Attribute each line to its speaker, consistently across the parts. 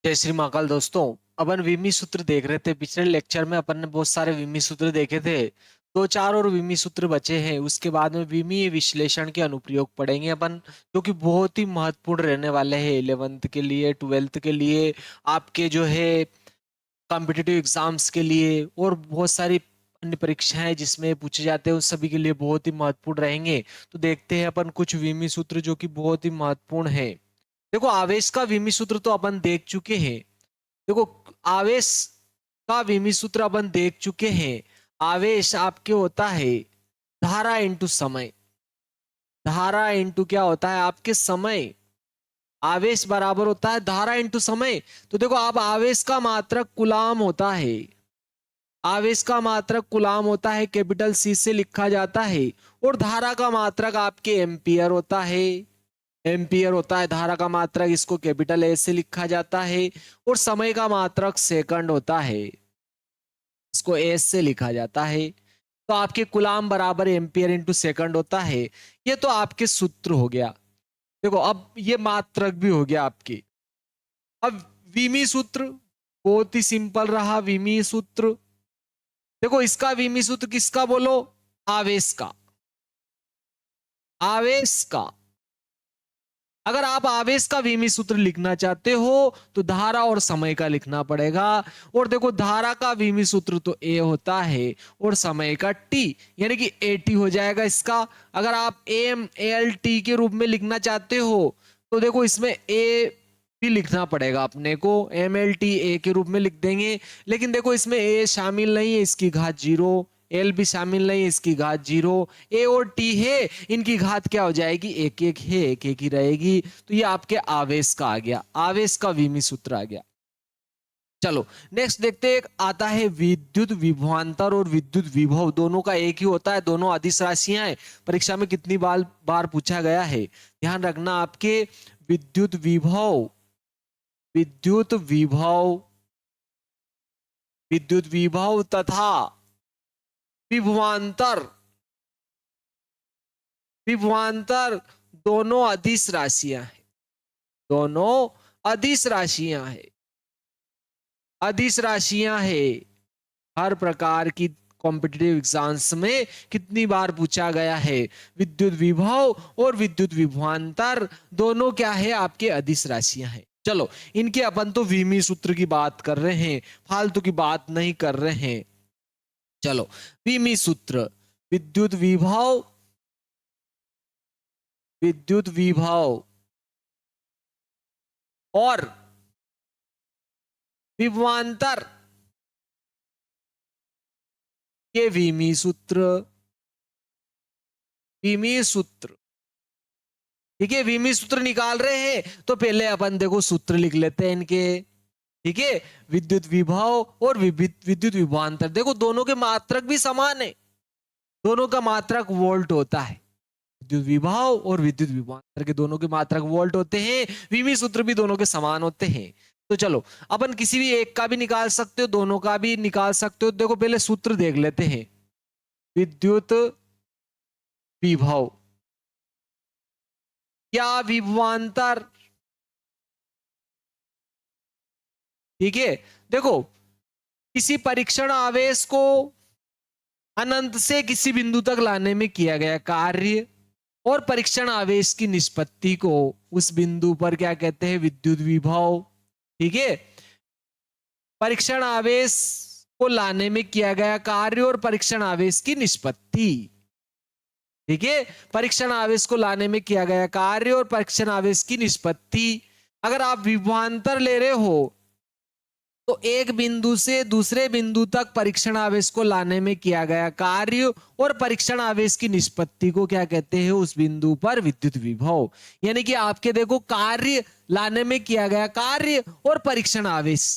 Speaker 1: जय श्री महाकाल दोस्तों। अपन विमी सूत्र देख रहे थे। पिछले लेक्चर में अपन ने बहुत सारे विमी सूत्र देखे थे। दो चार और विमी सूत्र बचे हैं। उसके बाद में विमी विश्लेषण के अनुप्रयोग पढ़ेंगे अपन, जो कि बहुत ही महत्वपूर्ण रहने वाले हैं 11th के लिए, 12th के लिए, आपके जो है कॉम्पिटिटिव एग्जाम्स के लिए, और बहुत सारी अन्य परीक्षाएं जिसमें पूछे जाते हैं उन सभी के लिए बहुत ही महत्वपूर्ण रहेंगे। तो देखते हैं अपन कुछ विमी सूत्र जो कि बहुत ही महत्वपूर्ण है। देखो, आवेश का विमी सूत्र तो अपन देख चुके हैं। देखो, आवेश का विमी सूत्र अपन देख चुके हैं। आवेश आपके होता है धारा इंटू समय। धारा इंटू क्या होता है आपके समय। आवेश बराबर होता है धारा इंटू समय। तो देखो, आप आवेश का मात्रक कुलाम होता है। आवेश का मात्रक कुलाम होता है, कैपिटल सी से लिखा जाता है। और धारा का मात्रक आपके एम्पियर होता है। एम्पियर होता है धारा का मात्रक, इसको कैपिटल ए से लिखा जाता है। और समय का मात्रक सेकंड होता है, इसको एस से लिखा जाता है। तो आपके कुलाम बराबर एम्पियर इंटू सेकंड होता है। ये तो आपके सूत्र हो गया। देखो, अब ये मात्रक भी हो गया आपके। अब विमी सूत्र बहुत ही सिंपल रहा। विमी सूत्र देखो, इसका विमी सूत्र किसका बोलो? आवेश का। आवेश का। अगर आप आवेश का विमी सूत्र लिखना चाहते हो तो धारा और समय का लिखना पड़ेगा। और देखो, धारा का विमी सूत्र तो ए होता है और समय का टी, यानी कि ए टी हो जाएगा इसका। अगर आप एम एल टी के रूप में लिखना चाहते हो तो देखो, इसमें ए भी लिखना पड़ेगा अपने को। एम एल टी ए के रूप में लिख देंगे, लेकिन देखो इसमें ए शामिल नहीं है, इसकी घात जीरो। एल भी शामिल नहीं है, इसकी घात जीरो। ए और टी है, इनकी घात क्या हो जाएगी? एक एक है, एक एक ही रहेगी। तो ये आपके आवेश का आ गया, आवेश का विमी सूत्र आ गया। चलो नेक्स्ट देखते हैं। एक आता है विद्युत विभवांतर और विद्युत विभव, दोनों का एक ही होता है, दोनों अदिश राशियां हैं। परीक्षा में कितनी बार पूछा गया है, ध्यान रखना आपके। विद्युत विभव, विद्युत विभव, विद्युत विभव तथा विभवांतर, विभवांतर दोनों अदिश राशियां हैं। दोनों अदिश राशियां हैं, अदिश राशियां हैं। हर प्रकार की कॉम्पिटिटिव एग्जाम्स में कितनी बार पूछा गया है? विद्युत विभव और विद्युत विभवांतर दोनों क्या है? आपके अदिश राशियां हैं। चलो, इनके अपन तो विमी सूत्र की बात कर रहे हैं, फालतू की बात नहीं कर रहे हैं। चलो, विमी सूत्र, विद्युत विभव, विद्युत विभव और विभवांतर, ये विमी सूत्र, विमी सूत्र। ठीक है, विमी सूत्र निकाल रहे हैं तो पहले अपन देखो सूत्र लिख लेते हैं इनके। ठीक है, विद्युत विभव और विद्युत विभवांतर, देखो दोनों के मात्रक भी समान है, दोनों का मात्रक वोल्ट होता है। विद्युत विभव और विद्युत विभवांतर के दोनों के मात्रक वोल्ट होते हैं। विमी सूत्र भी दोनों के समान होते हैं। तो चलो, अपन किसी भी एक का भी निकाल सकते हो, दोनों का भी निकाल सकते हो। देखो, पहले सूत्र देख लेते हैं। विद्युत विभव या विभवांतर। ठीक है, देखो, किसी परीक्षण आवेश को अनंत से किसी बिंदु तक लाने में किया गया कार्य और परीक्षण आवेश की निष्पत्ति को उस बिंदु पर क्या कहते हैं? विद्युत विभव। ठीक है, परीक्षण आवेश को लाने में किया गया कार्य और परीक्षण आवेश की निष्पत्ति। ठीक है, परीक्षण आवेश को लाने में किया गया कार्य और परीक्षण आवेश की निष्पत्ति। अगर आप विभवांतर ले रहे हो तो एक बिंदु से दूसरे बिंदु तक परीक्षण आवेश को लाने में किया गया कार्य और परीक्षण आवेश की निष्पत्ति को क्या कहते हैं? उस बिंदु पर विद्युत विभव। यानी कि आपके देखो, कार्य लाने में किया गया कार्य और परीक्षण आवेश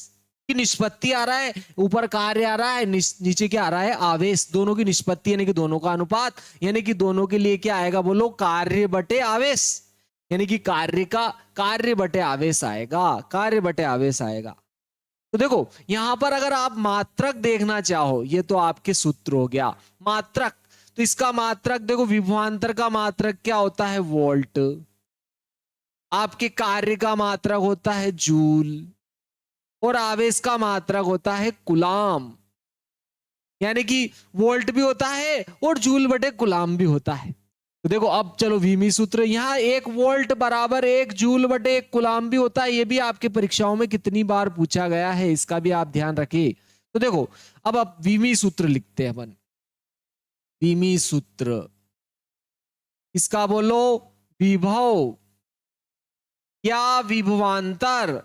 Speaker 1: की निष्पत्ति आ रहा है, ऊपर कार्य आ रहा है, नीचे क्या आ रहा है? आवेश। दोनों की निष्पत्ति यानी कि दोनों का अनुपात, यानी कि दोनों के लिए क्या आएगा? बोलो, कार्य बटे आवेश। यानी कि कार्य बटे आवेश आएगा, कार्य बटे आवेश आएगा। तो देखो, यहां पर अगर आप मात्रक देखना चाहो, ये तो आपके सूत्र हो गया मात्रक। तो इसका मात्रक देखो, विभवांतर का मात्रक क्या होता है? वोल्ट। आपके कार्य का मात्रक होता है जूल। और आवेश का मात्रक होता है कूलाम, यानी कि वोल्ट भी होता है और जूल बटे कूलाम भी होता है। तो देखो अब चलो वीमी सूत्र, यहाँ 1 वोल्ट बराबर 1 जूल बटे 1 कूलाम भी होता है। ये भी आपके परीक्षाओं में कितनी बार पूछा गया है, इसका भी आप ध्यान रखिए। तो देखो अब आप वीमी सूत्र लिखते हैं अपन। वीमी सूत्र इसका बोलो विभव या विभवांतर,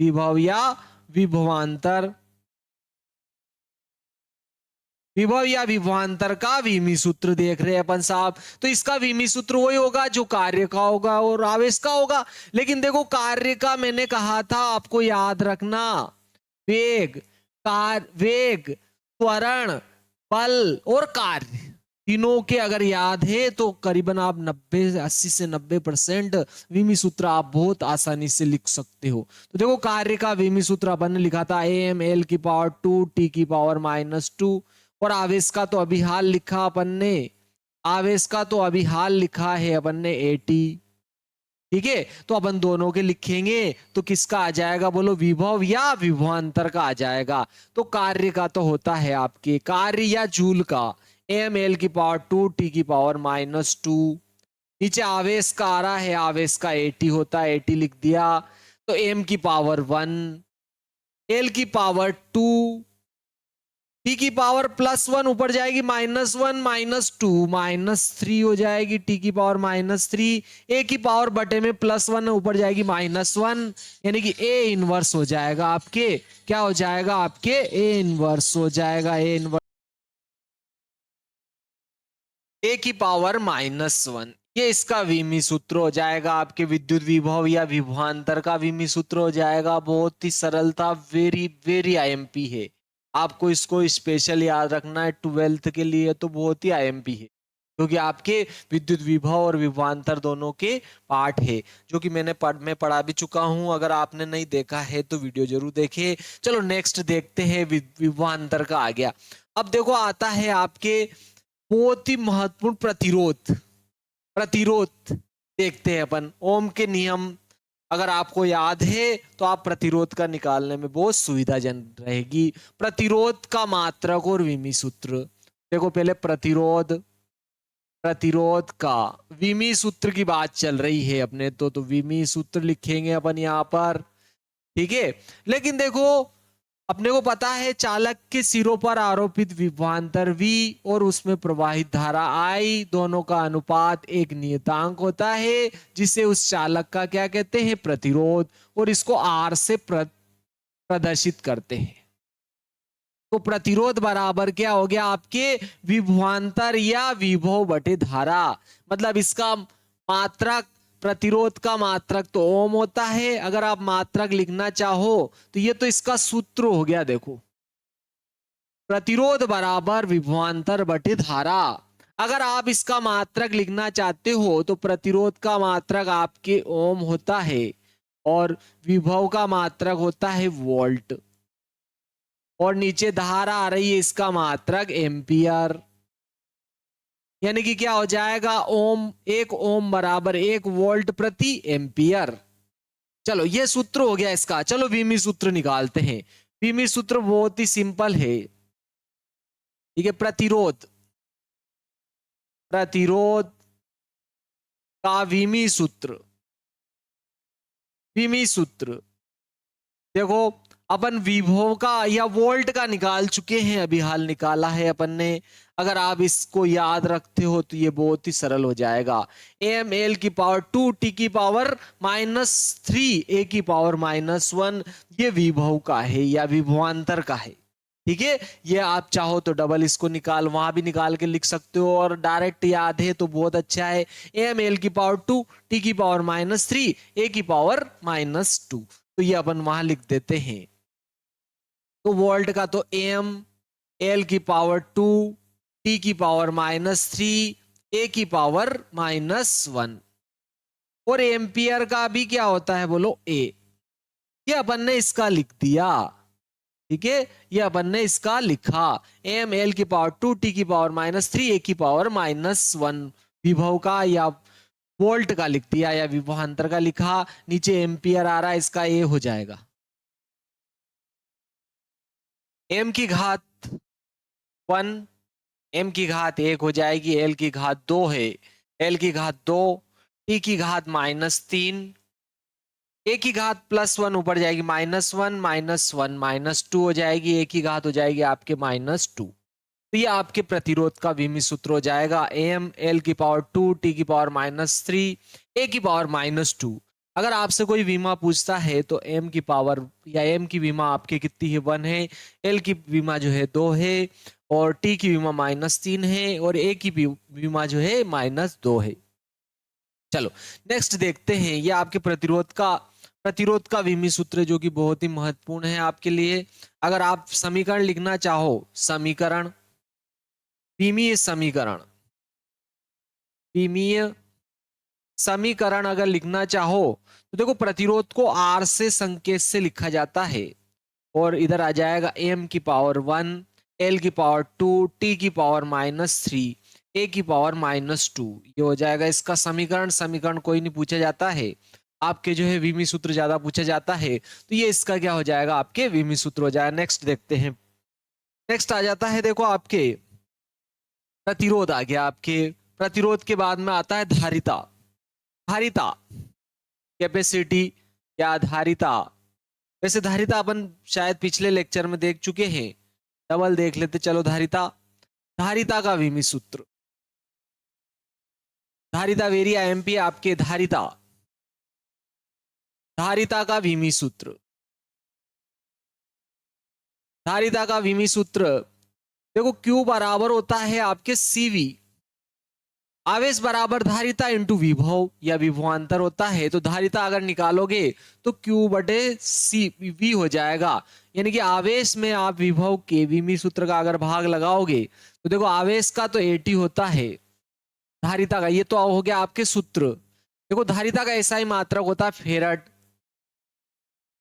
Speaker 1: विभव या विभवांतर, विभव या विभवांतर का विमी सूत्र देख रहे हैं अपन साहब। तो इसका विमी सूत्र वही होगा जो कार्य का होगा और आवेश का होगा। लेकिन देखो कार्य का मैंने कहा था आपको याद रखना, वेग, वेग, त्वरण, बल और कार्य, तीनों के अगर याद है तो करीबन आप 80 से 90% विमी सूत्र आप बहुत आसानी से लिख सकते हो। तो देखो कार्य का विमी सूत्र अपन ने लिखा था AM L⁻², T⁻², और आवेश का तो अभी हाल लिखा अपन ने, आवेश का तो अभी हाल लिखा है अपन ने AT। ठीक है, तो अपन दोनों के लिखेंगे तो किसका आ जाएगा बोलो, विभव या विभवांतर का आ जाएगा। तो कार्य का तो होता है आपके कार्य या जूल का AM L⁻², T⁻²। नीचे आवेश का आ रहा है, आवेश का AT होता है, AT लिख दिया। तो M⁻1, L⁻², T⁻+1 ऊपर जाएगी -1 -2 -3 हो जाएगी, T⁻−3, A⁻ बटे में +1 ऊपर जाएगी -1, यानी कि A इनवर्स हो जाएगा आपके, क्या हो जाएगा आपके A इनवर्स हो जाएगा, A इनवर्स A⁻−1। ये इसका विमी सूत्र हो जाएगा आपके, विद्युत विभव या विभवांतर का विमी सूत्र हो जाएगा। बहुत ही सरल था, वेरी वेरी IMP है, आपको इसको स्पेशल याद रखना है 12th के लिए, तो बहुत ही IMP है क्योंकि आपके विद्युत विभव और विभवांतर दोनों के पार्ट है, जो कि मैं पढ़ा भी चुका हूं। अगर आपने नहीं देखा है तो वीडियो जरूर देखें। चलो नेक्स्ट देखते हैं, विभवांतर का आ गया। अब देखो आता है आपके बहुत ही महत्वपूर्ण प्रतिरोध, प्रतिरोध देखते हैं अपन। ओम के नियम अगर आपको याद है तो आप प्रतिरोध का निकालने में बहुत सुविधाजनक रहेगी। प्रतिरोध का मात्रक और विमी सूत्र देखो, पहले प्रतिरोध, प्रतिरोध का विमी सूत्र की बात चल रही है अपने तो विमी सूत्र लिखेंगे अपन यहाँ पर, ठीक है। लेकिन देखो अपने को पता है चालक के सिरों पर आरोपित विभवांतर V और उसमें प्रवाहित धारा I दोनों का अनुपात एक नियतांक होता है जिसे उस चालक का क्या कहते हैं, प्रतिरोध, और इसको R से प्रदर्शित करते हैं। तो प्रतिरोध बराबर क्या हो गया आपके, विभवांतर या विभव बटे धारा। मतलब इसका मात्रक, प्रतिरोध का मात्रक तो ओम होता है। अगर आप मात्रक लिखना चाहो तो ये तो इसका सूत्र हो गया, देखो प्रतिरोध बराबर विभवांतर बटे धारा। अगर आप इसका मात्रक लिखना चाहते हो तो प्रतिरोध का मात्रक आपके ओम होता है और विभव का मात्रक होता है वोल्ट, और नीचे धारा आ रही है इसका मात्रक एम्पियर, यानी कि क्या हो जाएगा, ओम, 1 ओम बराबर 1 वोल्ट प्रति एम्पियर। चलो ये सूत्र हो गया इसका। चलो विमी सूत्र निकालते हैं। विमी सूत्र बहुत ही सिंपल है, ठीक है। प्रतिरोध, प्रतिरोध का विमी सूत्र, विमी सूत्र देखो अपन विभव का या वोल्ट का निकाल चुके हैं, अभी हाल निकाला है अपन ने। अगर आप इसको याद रखते हो तो ये बहुत ही सरल हो जाएगा। AM⁻², T⁻−3, A⁻−1 ये विभव का है या विभवांतर का है, ठीक है। ये आप चाहो तो डबल इसको निकाल, वहां भी निकाल के लिख सकते हो, और डायरेक्ट याद है तो बहुत अच्छा है। AM⁻², T⁻−3, A⁻−2, तो ये अपन वहां लिख देते हैं। तो वोल्ट का तो AM⁻², T⁻−3, A⁻−1, और एम्पियर का भी क्या होता है बोलो, A। ये अपन ने इसका लिख दिया, ठीक है। ये अपन ने इसका लिखा AM⁻², T⁻−3, A⁻−1 विभव का या वोल्ट का लिख दिया या विभवांतर का लिखा, नीचे एम्पियर आ रहा है, इसका ए हो जाएगा। एम की घात 1, एम की घात 1 हो जाएगी, एल की घात 2 है, एल की घात 2, टी की घात -3, ए की घात +1 ऊपर जाएगी, -1 -1 -2 हो जाएगी, ए की घात हो जाएगी आपके -2। तो ये आपके प्रतिरोध का विमी सूत्र हो जाएगा, एम एल की पावर 2 टी की पावर -3 ए की पावर -2। अगर आपसे कोई विमा पूछता है तो एम की पावर या एम की विमा आपके कितनी है, 1 है, एल की विमा जो है 2 है, और टी की विमा -3 है, और ए की विमा जो है -2 है। चलो नेक्स्ट देखते हैं, ये आपके प्रतिरोध का विमी सूत्र जो कि बहुत ही महत्वपूर्ण है आपके लिए। अगर आप समीकरण लिखना चाहो, समीकरण, विमीय समीकरण, विमीय समीकरण अगर लिखना चाहो तो देखो प्रतिरोध को आर से संकेत से लिखा जाता है, और इधर आ जाएगा एम की पावर 1, एल की पावर 2, टी की पावर -3, ए की पावर -2। ये हो जाएगा इसका समीकरण। समीकरण कोई नहीं पूछा जाता है आपके, जो है विमी सूत्र ज्यादा पूछा जाता है, तो ये इसका क्या हो जाएगा, आपके विमी सूत्र हो जाएगा। नेक्स्ट देखते हैं, नेक्स्ट आ जाता है, देखो आपके प्रतिरोध आ गया। आपके प्रतिरोध के बाद में आता है धारिता। धारिता, कैपेसिटी या धारिता, वैसे धारिता अपन शायद पिछले लेक्चर में देख चुके हैं, डबल देख लेते चलो। धारिता, धारिता का विमी सूत्र, धारिता वेरिया एमपी आपके धारिता, धारिता का विमी सूत्र, धारिता का विमी सूत्र देखो Q बराबर होता है आपके CV, आवेश बराबर धारिता इंटू विभव या विभवांतर होता है। तो धारिता अगर निकालोगे तो Q/CV हो जाएगा, यानी कि आवेश में आप विभव के विमी सूत्र का अगर भाग लगाओगे तो देखो आवेश का तो AT होता है, धारिता का ये तो हो गया आपके सूत्र। देखो धारिता का एसआई मात्रक होता है फेरड,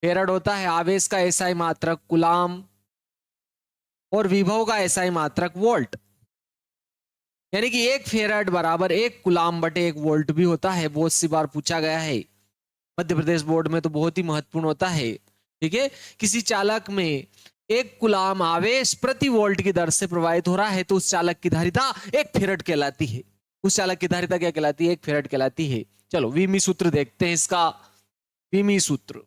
Speaker 1: फेरड होता है, आवेश का एसआई मात्रक कुलाम, और विभव का एसआई मात्रक वोल्ट, यानी कि 1 फेराड बराबर 1 कुलाम बटे 1 वोल्ट भी होता है। बहुत सी बार पूछा गया है मध्य प्रदेश बोर्ड में, तो बहुत ही महत्वपूर्ण होता है। ठीक है, किसी चालक में 1 कुलाम आवेश प्रति वोल्ट की दर से प्रवाहित हो रहा है तो उस चालक की धारिता 1 फेरड कहलाती है। उस चालक की धारिता क्या कहलाती है, 1 फेरड कहलाती है। चलो विमी सूत्र देखते हैं इसका। विमी सूत्र,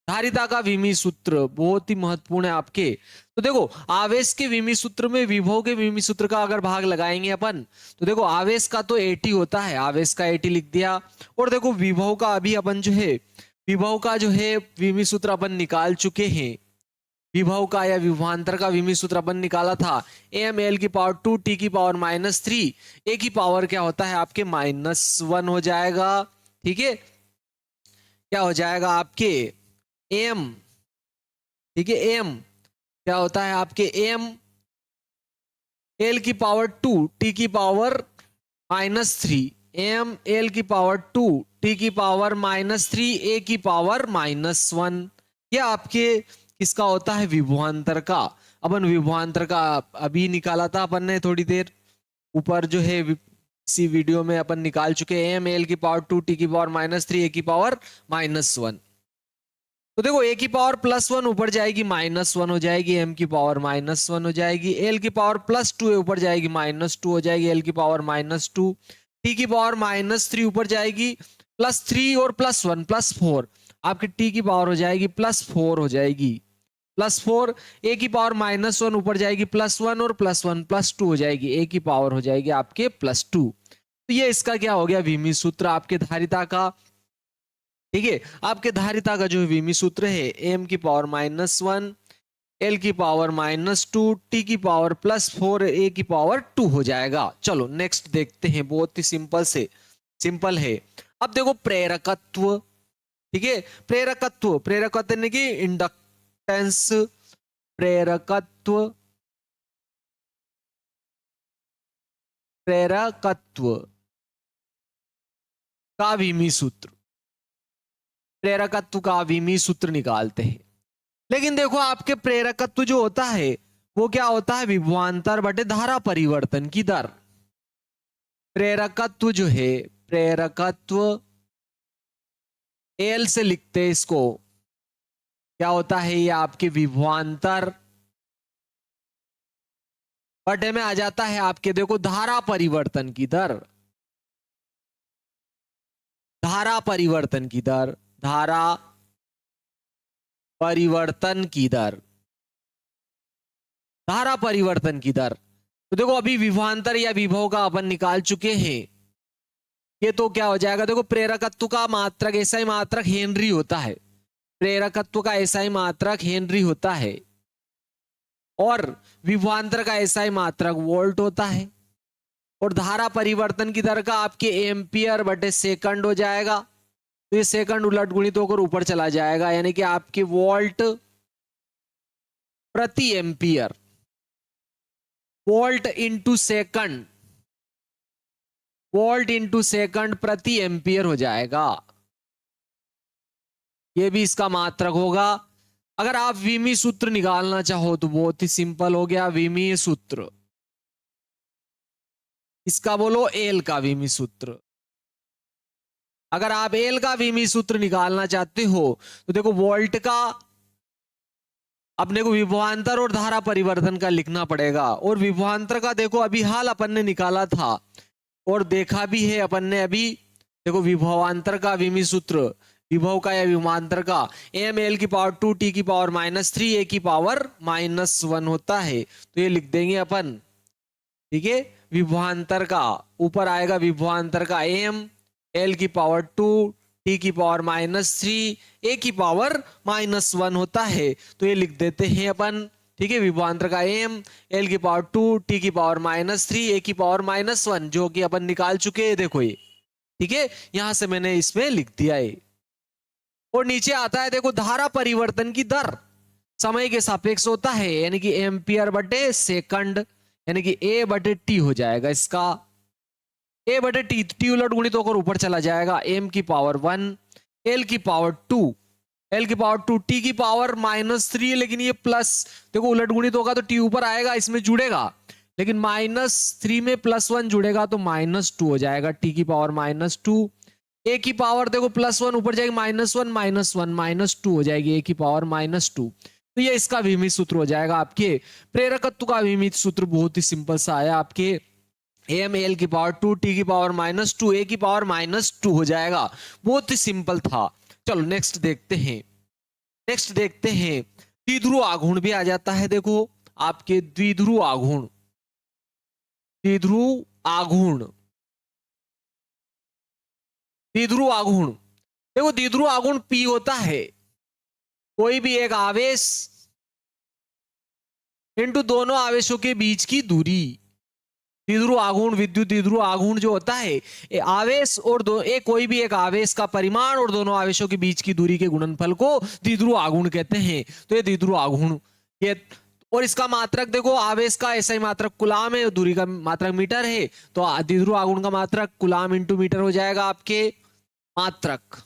Speaker 1: धारिता का विमी सूत्र बहुत ही महत्वपूर्ण है आपके। तो देखो आवेश के विमी सूत्र में विभव के विमी सूत्र का अगर भाग लगाएंगे अपन, तो देखो आवेश का तो AT होता है, आवेश का AT लिख दिया, और देखो विभव का अभी अपन जो है, विभव का जो है विमी सूत्र अपन निकाल चुके हैं। विभव का या विभवांतर का विमी सूत्र अपन निकाला था, एम एल की पावर 2 टी की पावर -3, ए की पावर क्या होता है आपके -1 हो जाएगा। ठीक है, क्या हो जाएगा आपके एम, ठीक है, एम क्या होता है आपके एम एल की पावर 2 टी की पावर -3, एम एल की पावर 2 टी की पावर -3, ए की पावर -1। ये आपके किसका होता है, विभवांतर का। अपन विभवांतर का अभी निकाला था अपन ने थोड़ी देर ऊपर, जो है इसी वीडियो में अपन निकाल चुके हैं, एम एल की पावर 2 टी की पावर -3, ए की पावर -1। तो देखो ए की पावर +1 ऊपर जाएगी -1 हो जाएगी, एम की पावर -1 हो जाएगी, एल की पावर +2 ऊपर जाएगी -2 हो जाएगी, एल की पावर -2, टी की पावर -3 ऊपर जाएगी +3 और +1 +4, आपकी टी की पावर हो जाएगी +4 हो जाएगी, +4, ए की पावर -1 ऊपर जाएगी +1 और +1 +2 हो जाएगी, ए की पावर हो जाएगी आपके +2। तो ये इसका क्या हो गया, विमी सूत्र आपके धारिता का। ठीक है, आपके धारिता का जो विमी सूत्र है, एम की पावर -1, एल की पावर -2, टी की पावर +4, ए की पावर 2 हो जाएगा। चलो नेक्स्ट देखते हैं, बहुत ही सिंपल है। अब देखो प्रेरकत्व। ठीक है, प्रेरकत्व, प्रेरकत्व यानी कि इंडक्टेंस, प्रेरकत्व, प्रेरकत्व का विमी सूत्र, प्रेरकत्व का विमी सूत्र निकालते हैं। लेकिन देखो आपके प्रेरकत्व जो होता है वो क्या होता है, विभवांतर बटे धारा परिवर्तन की दर। प्रेरकत्व जो है प्रेरकत्व एल से लिखते हैं इसको, क्या होता है ये आपके विभवांतर, बटे में आ जाता है आपके देखो धारा परिवर्तन की दर, धारा परिवर्तन की दर, धारा परिवर्तन की दर, धारा परिवर्तन की दर। तो देखो अभी विभवांतर या विभव का अपन निकाल चुके हैं, ये तो क्या हो जाएगा, देखो प्रेरकत्व का मात्रक एसआई मात्रक हेनरी होता है, प्रेरकत्व का एसआई मात्रक हेनरी होता है, और विभवांतर का एसआई मात्रक वोल्ट होता है, और धारा परिवर्तन की दर का आपके एम्पियर बटे सेकंड हो जाएगा। तो ये सेकंड उलट गुणित होकर ऊपर चला जाएगा, यानी कि आपके वोल्ट प्रति ampere, volt into second, volt into second प्रति एम्पियर हो जाएगा। ये भी इसका मात्रक होगा। अगर आप विमी सूत्र निकालना चाहो तो बहुत ही सिंपल हो गया, विमी सूत्र, इसका बोलो एल का विमी सूत्र। अगर आप एल का विमी सूत्र निकालना चाहते हो तो देखो वोल्ट का अपने को विभवांतर और धारा परिवर्तन का लिखना पड़ेगा, और विभवांतर का देखो अभी हाल अपन ने निकाला था और देखा भी है अपन ने अभी। देखो विभवांतर का विमी सूत्र, विभव का या विभवांतर का एम एल की पावर 2 टी की पावर -3 ए की पावर -1 होता है। तो ये लिख देंगे अपन, ठीक है। विभवांतर का ऊपर आएगा विभवांतर का एम एल की पावर 2 टी की पावर -3 ए की पावर -1 होता है। तो ये लिख देते हैं अपन, ठीक है। विभवांतर का एम एल की पावर 2 टी की पावर -3 ए की पावर -1, जो कि अपन निकाल चुके हैं, देखो ये, ठीक है। यहां से मैंने इसमें लिख दिया है। और नीचे आता है देखो धारा परिवर्तन की दर समय के सापेक्ष होता है, यानी कि एम्पियर बटे सेकंड, यानी कि ए बटे टी हो जाएगा इसका, ए बटे टी, टी उलट गुणित होकर ऊपर चला जाएगा, एम की पावर 1 एल की पावर 2 एल की पावर 2 टी की पावर -3, लेकिन ये प्लस देखो उलट गुणित होगा तो टी ऊपर आएगा, इसमें जुड़ेगा, लेकिन -3 में +1 जुड़ेगा तो -2 हो जाएगा, टी की पावर -2 ए की पावर देखो +1 ऊपर जाएगी -1 -2 हो जाएगी ए की पावर -2। तो ये इसका विमित सूत्र हो जाएगा आपके। प्रेरकत्व का विमित सूत्र बहुत ही सिंपल सा आया आपके, एम एल की पावर 2 टी की पावर -2 ए की पावर -2 हो जाएगा, बहुत ही सिंपल था। चलो नेक्स्ट देखते हैं, नेक्स्ट देखते हैं द्विध्रुव आघूर्ण भी आ जाता है। देखो आपके द्विध्रुव आघूर्ण, द्विध्रुव आघूर्ण, द्विध्रुव आघूर्ण, देखो द्विध्रुव आघूर्ण P होता है कोई भी एक आवेश इंटू दोनों आवेशों के बीच की दूरी। द्विध्रुव आघूर्ण, विद्युत द्विध्रुव आघूर्ण जो होता है आवेश और कोई भी एक आवेश का परिमाण और दोनों आवेशों के बीच की दूरी के गुणनफल को द्विध्रुव आघूर्ण कहते हैं। तो ये द्विध्रुव आघूर्ण, ये और इसका मात्रक देखो आवेश का ऐसा ही मात्रक कुलाम है, दूरी का मात्रक मीटर है, तो द्विध्रुव आघूर्ण का मात्रक कुलाम इंटू मीटर हो जाएगा आपके मात्रक।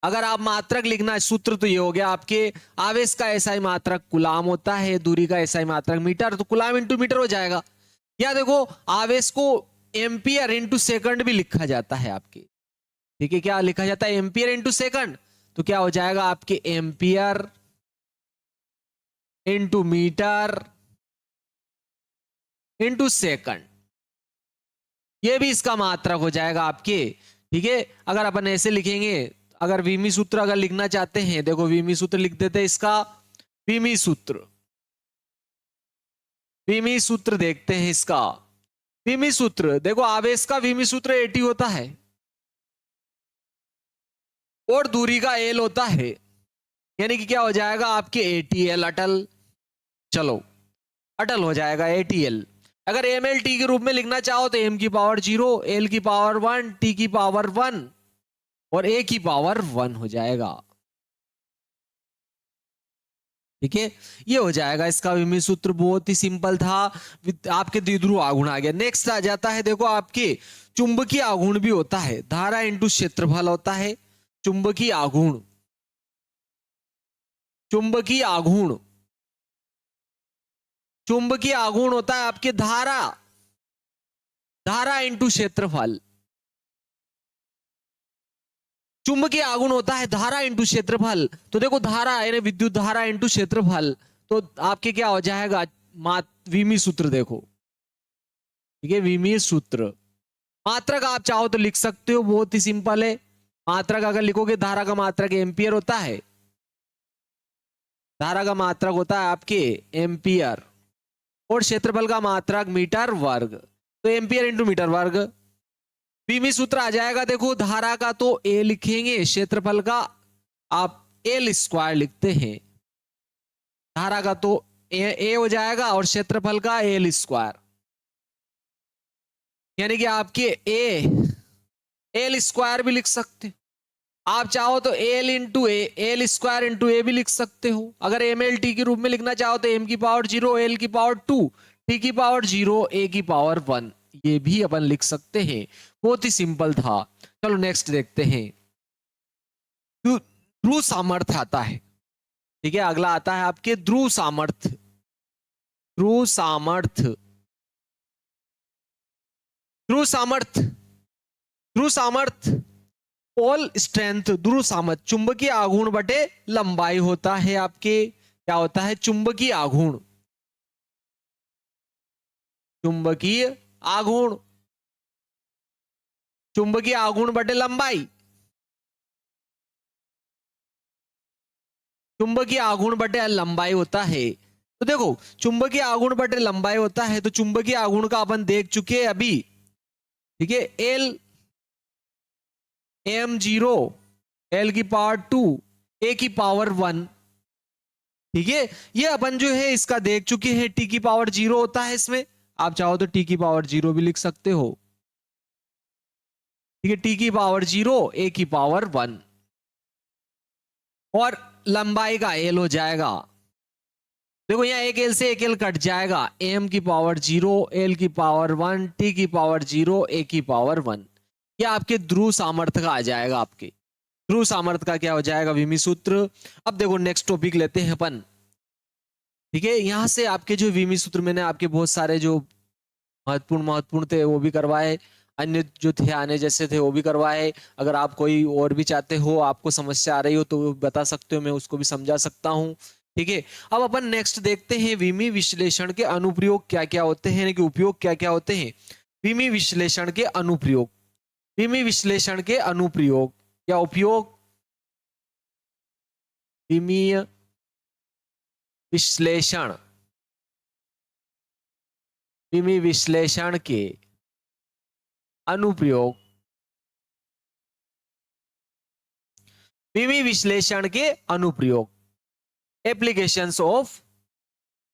Speaker 1: अगर आप मात्रक लिखना है सूत्र तो ये हो गया आपके आवेश का एसआई मात्रक कुलाम होता है, दूरी का एसआई मात्रक मीटर, तो कुलाम इंटू मीटर हो जाएगा। या देखो आवेश को एम्पियर इंटू सेकंड भी लिखा जाता है आपके, ठीक है। क्या लिखा जाता है, एम्पियर इंटू सेकंड, तो क्या हो जाएगा आपके ampere into metre into second, ये भी इसका मात्रक हो जाएगा आपके, ठीक है। अगर अपन ऐसे लिखेंगे, अगर विमी सूत्र अगर लिखना चाहते हैं, देखो विमी सूत्र लिख देते हैं इसका, विमी सूत्र, विमी सूत्र देखते हैं इसका। विमी सूत्र देखो आवेश का विमी सूत्र 80 होता है और दूरी का एल होता है, यानी कि क्या हो जाएगा आपके ATL अटल, चलो अटल हो जाएगा ATL। अगर MLT के रूप में लिखना चाहो तो m की पावर 0 l की पावर 1 t की पावर 1 और a की पावर 1 हो जाएगा, ठीक है। ये हो जाएगा इसका विमित सूत्र, बहुत ही सिंपल था। आपके द्विध्रुव आघूर्ण आ गया। नेक्स्ट आ जाता है देखो आपके चुंबकीय आघूर्ण भी होता है, धारा इंटू क्षेत्रफल होता है। चुंबकीय आघूर्ण, चुंबकीय आघूर्ण, चुंबकीय आघूर्ण होता है आपके धारा, धारा इंटू क्षेत्रफल, चुंबकीय आघूर्ण होता है धारा इंटू क्षेत्रफल। तो देखो धारा यानी विद्युत धारा इंटू क्षेत्रफल, तो आपके क्या हो जाएगा विमी सूत्र देखो, ठीक है, विमी सूत्र। मात्रक आप चाहो तो लिख सकते हो, बहुत ही सिंपल है। मात्रक अगर लिखोगे, धारा का मात्रक एम्पियर होता है, धारा का मात्रक होता है आपके एम्पियर, और क्षेत्रफल का मात्रक मीटर वर्ग, तो एम्पियर इंटू मीटर वर्ग। विमी सूत्र आ जाएगा, देखो धारा का तो ए लिखेंगे, क्षेत्रफल का आप एल स्क्वायर लिखते हैं, धारा का तो ए हो जाएगा और क्षेत्रफल का एल स्क्वायर, यानी कि आपके एल स्क्वायर भी लिख सकते हो। आप चाहो तो L into L square into A भी लिख सकते हो। अगर एम एल टी के रूप में लिखना चाहो तो एम की पावर 0, एल की पावर 2, टी की पावर 0, ए की पावर 1, ये भी अपन लिख सकते हैं। बहुत ही सिंपल था। चलो नेक्स्ट देखते हैं। ध्रुव सामर्थ्य आता है, ठीक है, अगला आता है आपके ध्रुव सामर्थ्य। ध्रुव सामर्थ्य, ध्रुव सामर्थ्य, ध्रुव सामर्थ्य पोल स्ट्रेंथ, ध्रुव सामर्थ्य चुंबकीय आघूर्ण बटे लंबाई होता है आपके। क्या होता है? चुंबकीय आघूर्ण, चुंबकीय आघूर्ण, चुंबकीय आघूर्ण बटे लंबाई, चुंबकीय आघूर्ण बटे लंबाई होता है। तो देखो चुंबकीय आघूर्ण बटे लंबाई होता है, तो चुंबकीय आघूर्ण का अपन देख चुके हैं अभी, ठीक है, एल m0, एल की पावर 2, ए की पावर 1, ठीक है, ये अपन जो है इसका देख चुके हैं। टी की पावर 0 होता है इसमें, आप चाहो तो टी की पावर 0 भी लिख सकते हो, ठीक है, टी की पावर 0, ए की पावर 1, और लंबाई का एल हो जाएगा। देखो यहाँ एक एल से एक एल कट जाएगा, एम की पावर 0, एल की पावर 1, टी की पावर 0, ए की पावर 1, यह आपके ध्रुव सामर्थ्य का आ जाएगा। आपके ध्रुव सामर्थ्य का क्या हो जाएगा? विमी सूत्र। अब देखो नेक्स्ट टॉपिक लेते हैं अपन, ठीक है, यहां से आपके जो विमी सूत्र मैंने आपके बहुत सारे जो महत्वपूर्ण थे वो भी करवाए, अन्य जो थे आने जैसे थे वो भी करवाए। अगर आप कोई और भी चाहते हो, आपको समस्या आ रही हो तो बता सकते हो, मैं उसको भी समझा सकता हूँ, ठीक है। अब अपन नेक्स्ट देखते हैं विमी विश्लेषण के अनुप्रयोग क्या क्या होते हैं, कि उपयोग क्या क्या होते हैं। विमी विश्लेषण के अनुप्रयोग, विमी विश्लेषण के अनुप्रयोग या उपयोग, विमीय विश्लेषण, विमी विश्लेषण के अनुप्रयोग, विमी विश्लेषण के अनुप्रयोग, एप्लीकेशंस ऑफ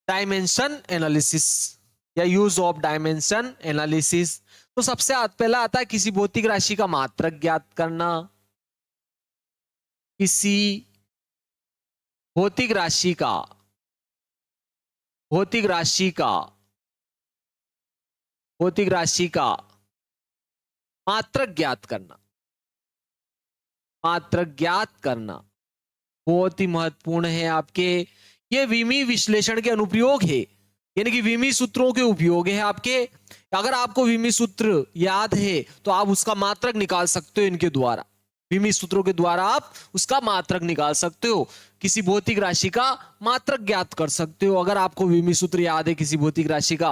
Speaker 1: डायमेंशन एनालिसिस या यूज ऑफ डायमेंशन एनालिसिस। तो सबसे पहला आता है किसी भौतिक राशि का मात्रक ज्ञात करना, किसी भौतिक राशि का, भौतिक राशि का, भौतिक राशि का मात्रक ज्ञात करना, मात्रक ज्ञात करना बहुत ही महत्वपूर्ण है आपके। ये विमी विश्लेषण के अनुप्रयोग है, यानी कि विमी सूत्रों के उपयोग है आपके। अगर आपको विमी सूत्र याद है तो आप उसका मात्रक निकाल सकते हो इनके द्वारा, विमी सूत्रों के द्वारा आप उसका मात्रक निकाल सकते हो, किसी भौतिक राशि का मात्रक ज्ञात कर सकते हो। अगर आपको विमी सूत्र याद है किसी भौतिक राशि का,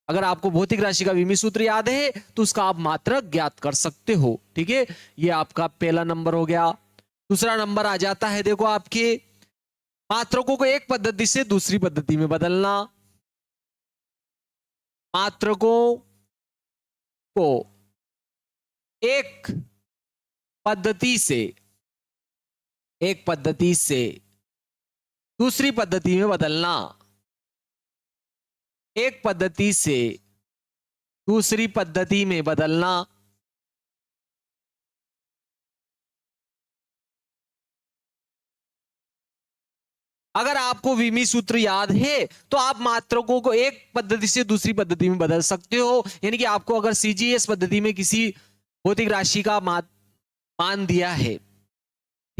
Speaker 1: अगर आपको भौतिक राशि का विमी सूत्र याद है तो उसका आप मात्रक ज्ञात कर सकते हो, ठीक है। ये आपका पहला नंबर हो गया। दूसरा नंबर आ जाता है, देखो आपके मात्रकों को एक पद्धति से दूसरी पद्धति में बदलना, मात्रकों को एक पद्धति से, एक पद्धति से दूसरी पद्धति में बदलना, एक पद्धति से दूसरी पद्धति में बदलना। अगर आपको विमी सूत्र याद है तो आप मात्रकों को एक पद्धति से दूसरी पद्धति में बदल सकते हो, यानी कि आपको अगर सीजीएस पद्धति में किसी भौतिक राशि का मान दिया है,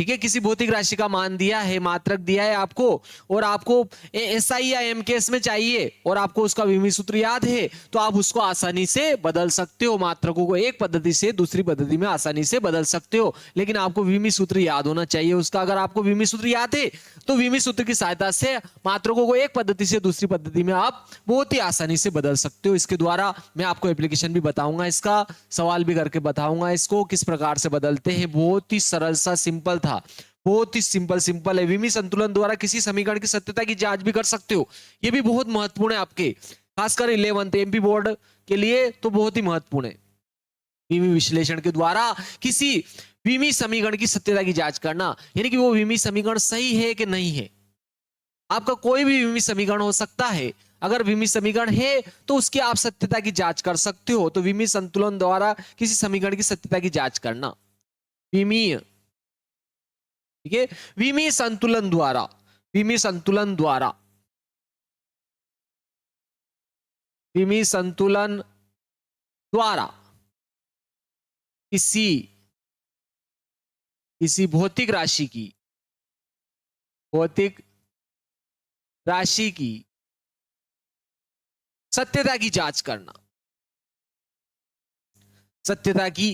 Speaker 1: ठीक है, किसी भौतिक राशि का मान दिया है, मात्रक दिया है आपको, और आपको एसआई या एम केस में चाहिए और आपको उसका विमी सूत्र याद है, तो आप उसको आसानी से बदल सकते हो। मात्रकों को एक पद्धति से दूसरी पद्धति में आसानी से बदल सकते हो, लेकिन आपको विमी सूत्र याद होना चाहिए उसका। अगर आपको विमी सूत्र याद है तो विमी सूत्र की सहायता से मात्रकों को एक पद्धति से दूसरी पद्धति में आप बहुत ही आसानी से बदल सकते हो। इसके द्वारा मैं आपको एप्लीकेशन भी बताऊंगा, इसका सवाल भी करके बताऊंगा इसको किस प्रकार से बदलते हैं। बहुत ही सरल सा सिंपल था, बहुत ही सिंपल है। विमी संतुलन द्वारा किसी समीकरण की सत्यता की जांच भी कर सकते हो, ये भी बहुत महत्वपूर्ण है आपके, खासकर 11th एमपी बोर्ड के लिए तो बहुत ही महत्वपूर्ण है। विमी विश्लेषण के द्वारा किसी विमी समीकरण की सत्यता की जांच करना, यानी कि वो विमी समीकरण सही है कि नहीं है। आपका कोई भी विमी समीकरण हो सकता है, अगर विमी समीकरण है तो उसकी आप सत्यता की जांच कर सकते हो। तो विमी संतुलन द्वारा किसी समीकरण की सत्यता की जांच करना, विमी, ठीक है, विमी संतुलन द्वारा, विमी संतुलन द्वारा, विमी संतुलन द्वारा किसी किसी भौतिक राशि की, भौतिक राशि की सत्यता की जांच करना, सत्यता की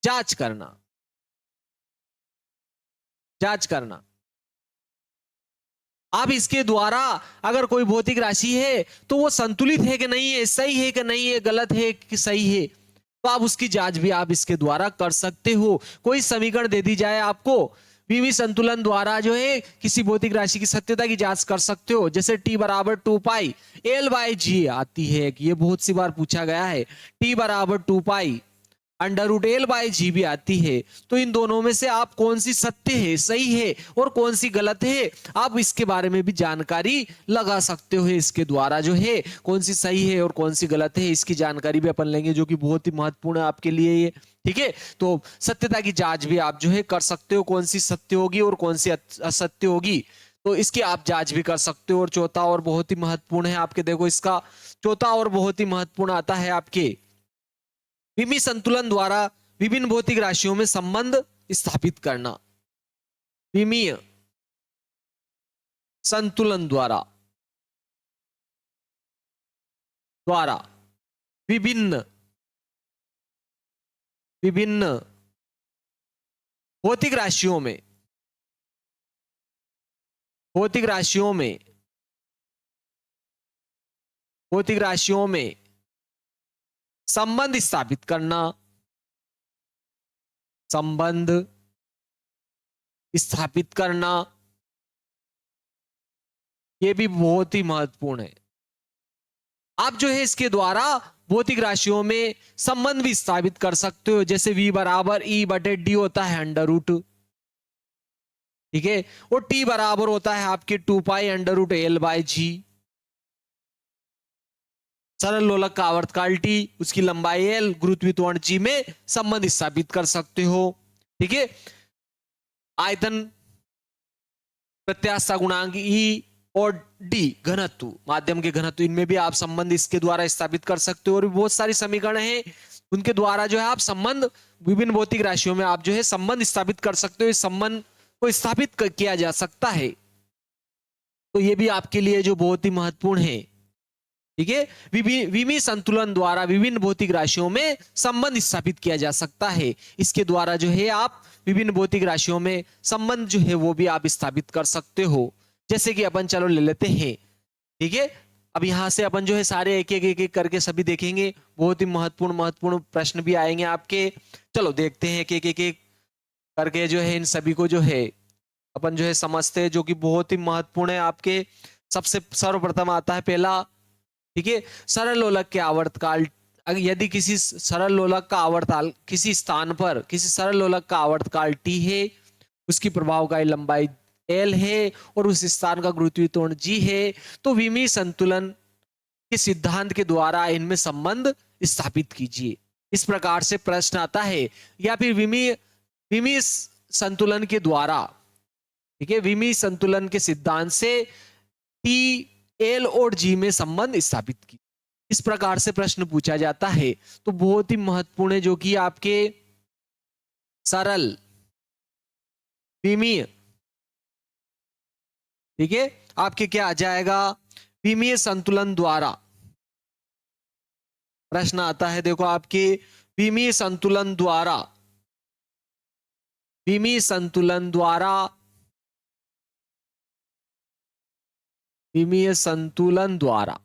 Speaker 1: जांच करना, जांच करना। आप इसके द्वारा अगर कोई भौतिक राशि है तो वो संतुलित है कि नहीं है, सही है कि नहीं है, गलत है कि सही है, तो आप उसकी जांच भी आप इसके द्वारा कर सकते हो। कोई समीकरण दे दी जाए आपको, विमी संतुलन द्वारा जो है किसी भौतिक राशि की सत्यता की जांच कर सकते हो। जैसे t बराबर 2 पाई एल बाई जी आती है, ये बहुत सी बार पूछा गया है। t बराबर 2 pi under root L by G भी आती है। तो इन दोनों में से आप कौन सी सत्य है, सही है, और कौन सी गलत है, आप इसके बारे में भी जानकारी लगा सकते हो। इसके द्वारा जो है कौन सी सही है और कौन सी गलत है, इसकी जानकारी भी अपन लेंगे, जो कि बहुत ही महत्वपूर्ण है आपके लिए ये। ठीक है, तो सत्यता की जांच भी आप जो है कर सकते हो, कौन सी सत्य होगी और कौन सी असत्य होगी, तो इसकी आप जांच भी कर सकते हो। और चौथा और बहुत ही महत्वपूर्ण है आपके, देखो इसका चौथा और बहुत ही महत्वपूर्ण आता है आपके, विमी संतुलन द्वारा विभिन्न भौतिक राशियों में संबंध स्थापित करना। विमीय संतुलन द्वारा द्वारा विभिन्न विभिन्न भौतिक राशियों में, भौतिक राशियों में, भौतिक राशियों में संबंध स्थापित करना, संबंध स्थापित करना, यह भी बहुत ही महत्वपूर्ण है। आप जो है इसके द्वारा भौतिक राशियों में संबंध भी स्थापित कर सकते हो। जैसे v बराबर ई बटे डी होता है अंडर रूट, ठीक है, और t बराबर होता है आपके 2 pi under root L by G. सरल लोलक का आवर्तकाल t, उसकी लंबाई l, गुरुत्वीय त्वरण g में संबंध स्थापित कर सकते हो। ठीक है, आयतन, प्रत्यास्थता गुणांक E और D, घनत्व, माध्यम के घनत्व, इनमें भी आप संबंध इसके द्वारा स्थापित कर सकते हो। और भी बहुत सारी समीकरण हैं, उनके द्वारा जो है आप संबंध विभिन्न भौतिक राशियों में आप जो है संबंध स्थापित कर सकते हो। इस संबंध को स्थापित किया जा सकता है, तो ये भी आपके लिए जो बहुत ही महत्वपूर्ण है। ठीक है, विमी संतुलन द्वारा विभिन्न भौतिक राशियों में संबंध स्थापित किया जा सकता है। इसके द्वारा जो है आप विभिन्न भौतिक राशियों में संबंध जो है वो भी आप स्थापित कर सकते हो। जैसे कि अपन चलो ले लेते हैं, ठीक है, अब यहां से अपन जो है सारे एक एक करके सभी देखेंगे, बहुत ही महत्वपूर्ण प्रश्न भी आएंगे आपके। चलो देखते हैं एक एक करके जो है इन सभी को जो है अपन जो है समझते हैं, जो कि बहुत ही महत्वपूर्ण है आपके। सबसे सर्वप्रथम आता है पहला, ठीक है, सरल लोलक के आवर्तकाल। यदि किसी सरल लोलक का आवर्तकाल किसी स्थान पर, किसी सरल लोलक का आवर्तकाल t है, उसकी प्रभावकारी लंबाई l है और उस स्थान का गुरुत्वीय त्वरण g है, तो विमी संतुलन के सिद्धांत के द्वारा इनमें संबंध स्थापित कीजिए। इस प्रकार से प्रश्न आता है। या फिर विमी संतुलन के द्वारा, ठीक है, विमी संतुलन के सिद्धांत से t, l और g में संबंध स्थापित की, इस प्रकार से प्रश्न पूछा जाता है। तो बहुत ही महत्वपूर्ण है, जो कि आपके सरल विमीय, ठीक है, आपके क्या आ जाएगा, विमीय संतुलन द्वारा। प्रश्न आता है देखो आपके, विमीय संतुलन द्वारा, विमीय संतुलन द्वारा, विमीय संतुलन द्वारा,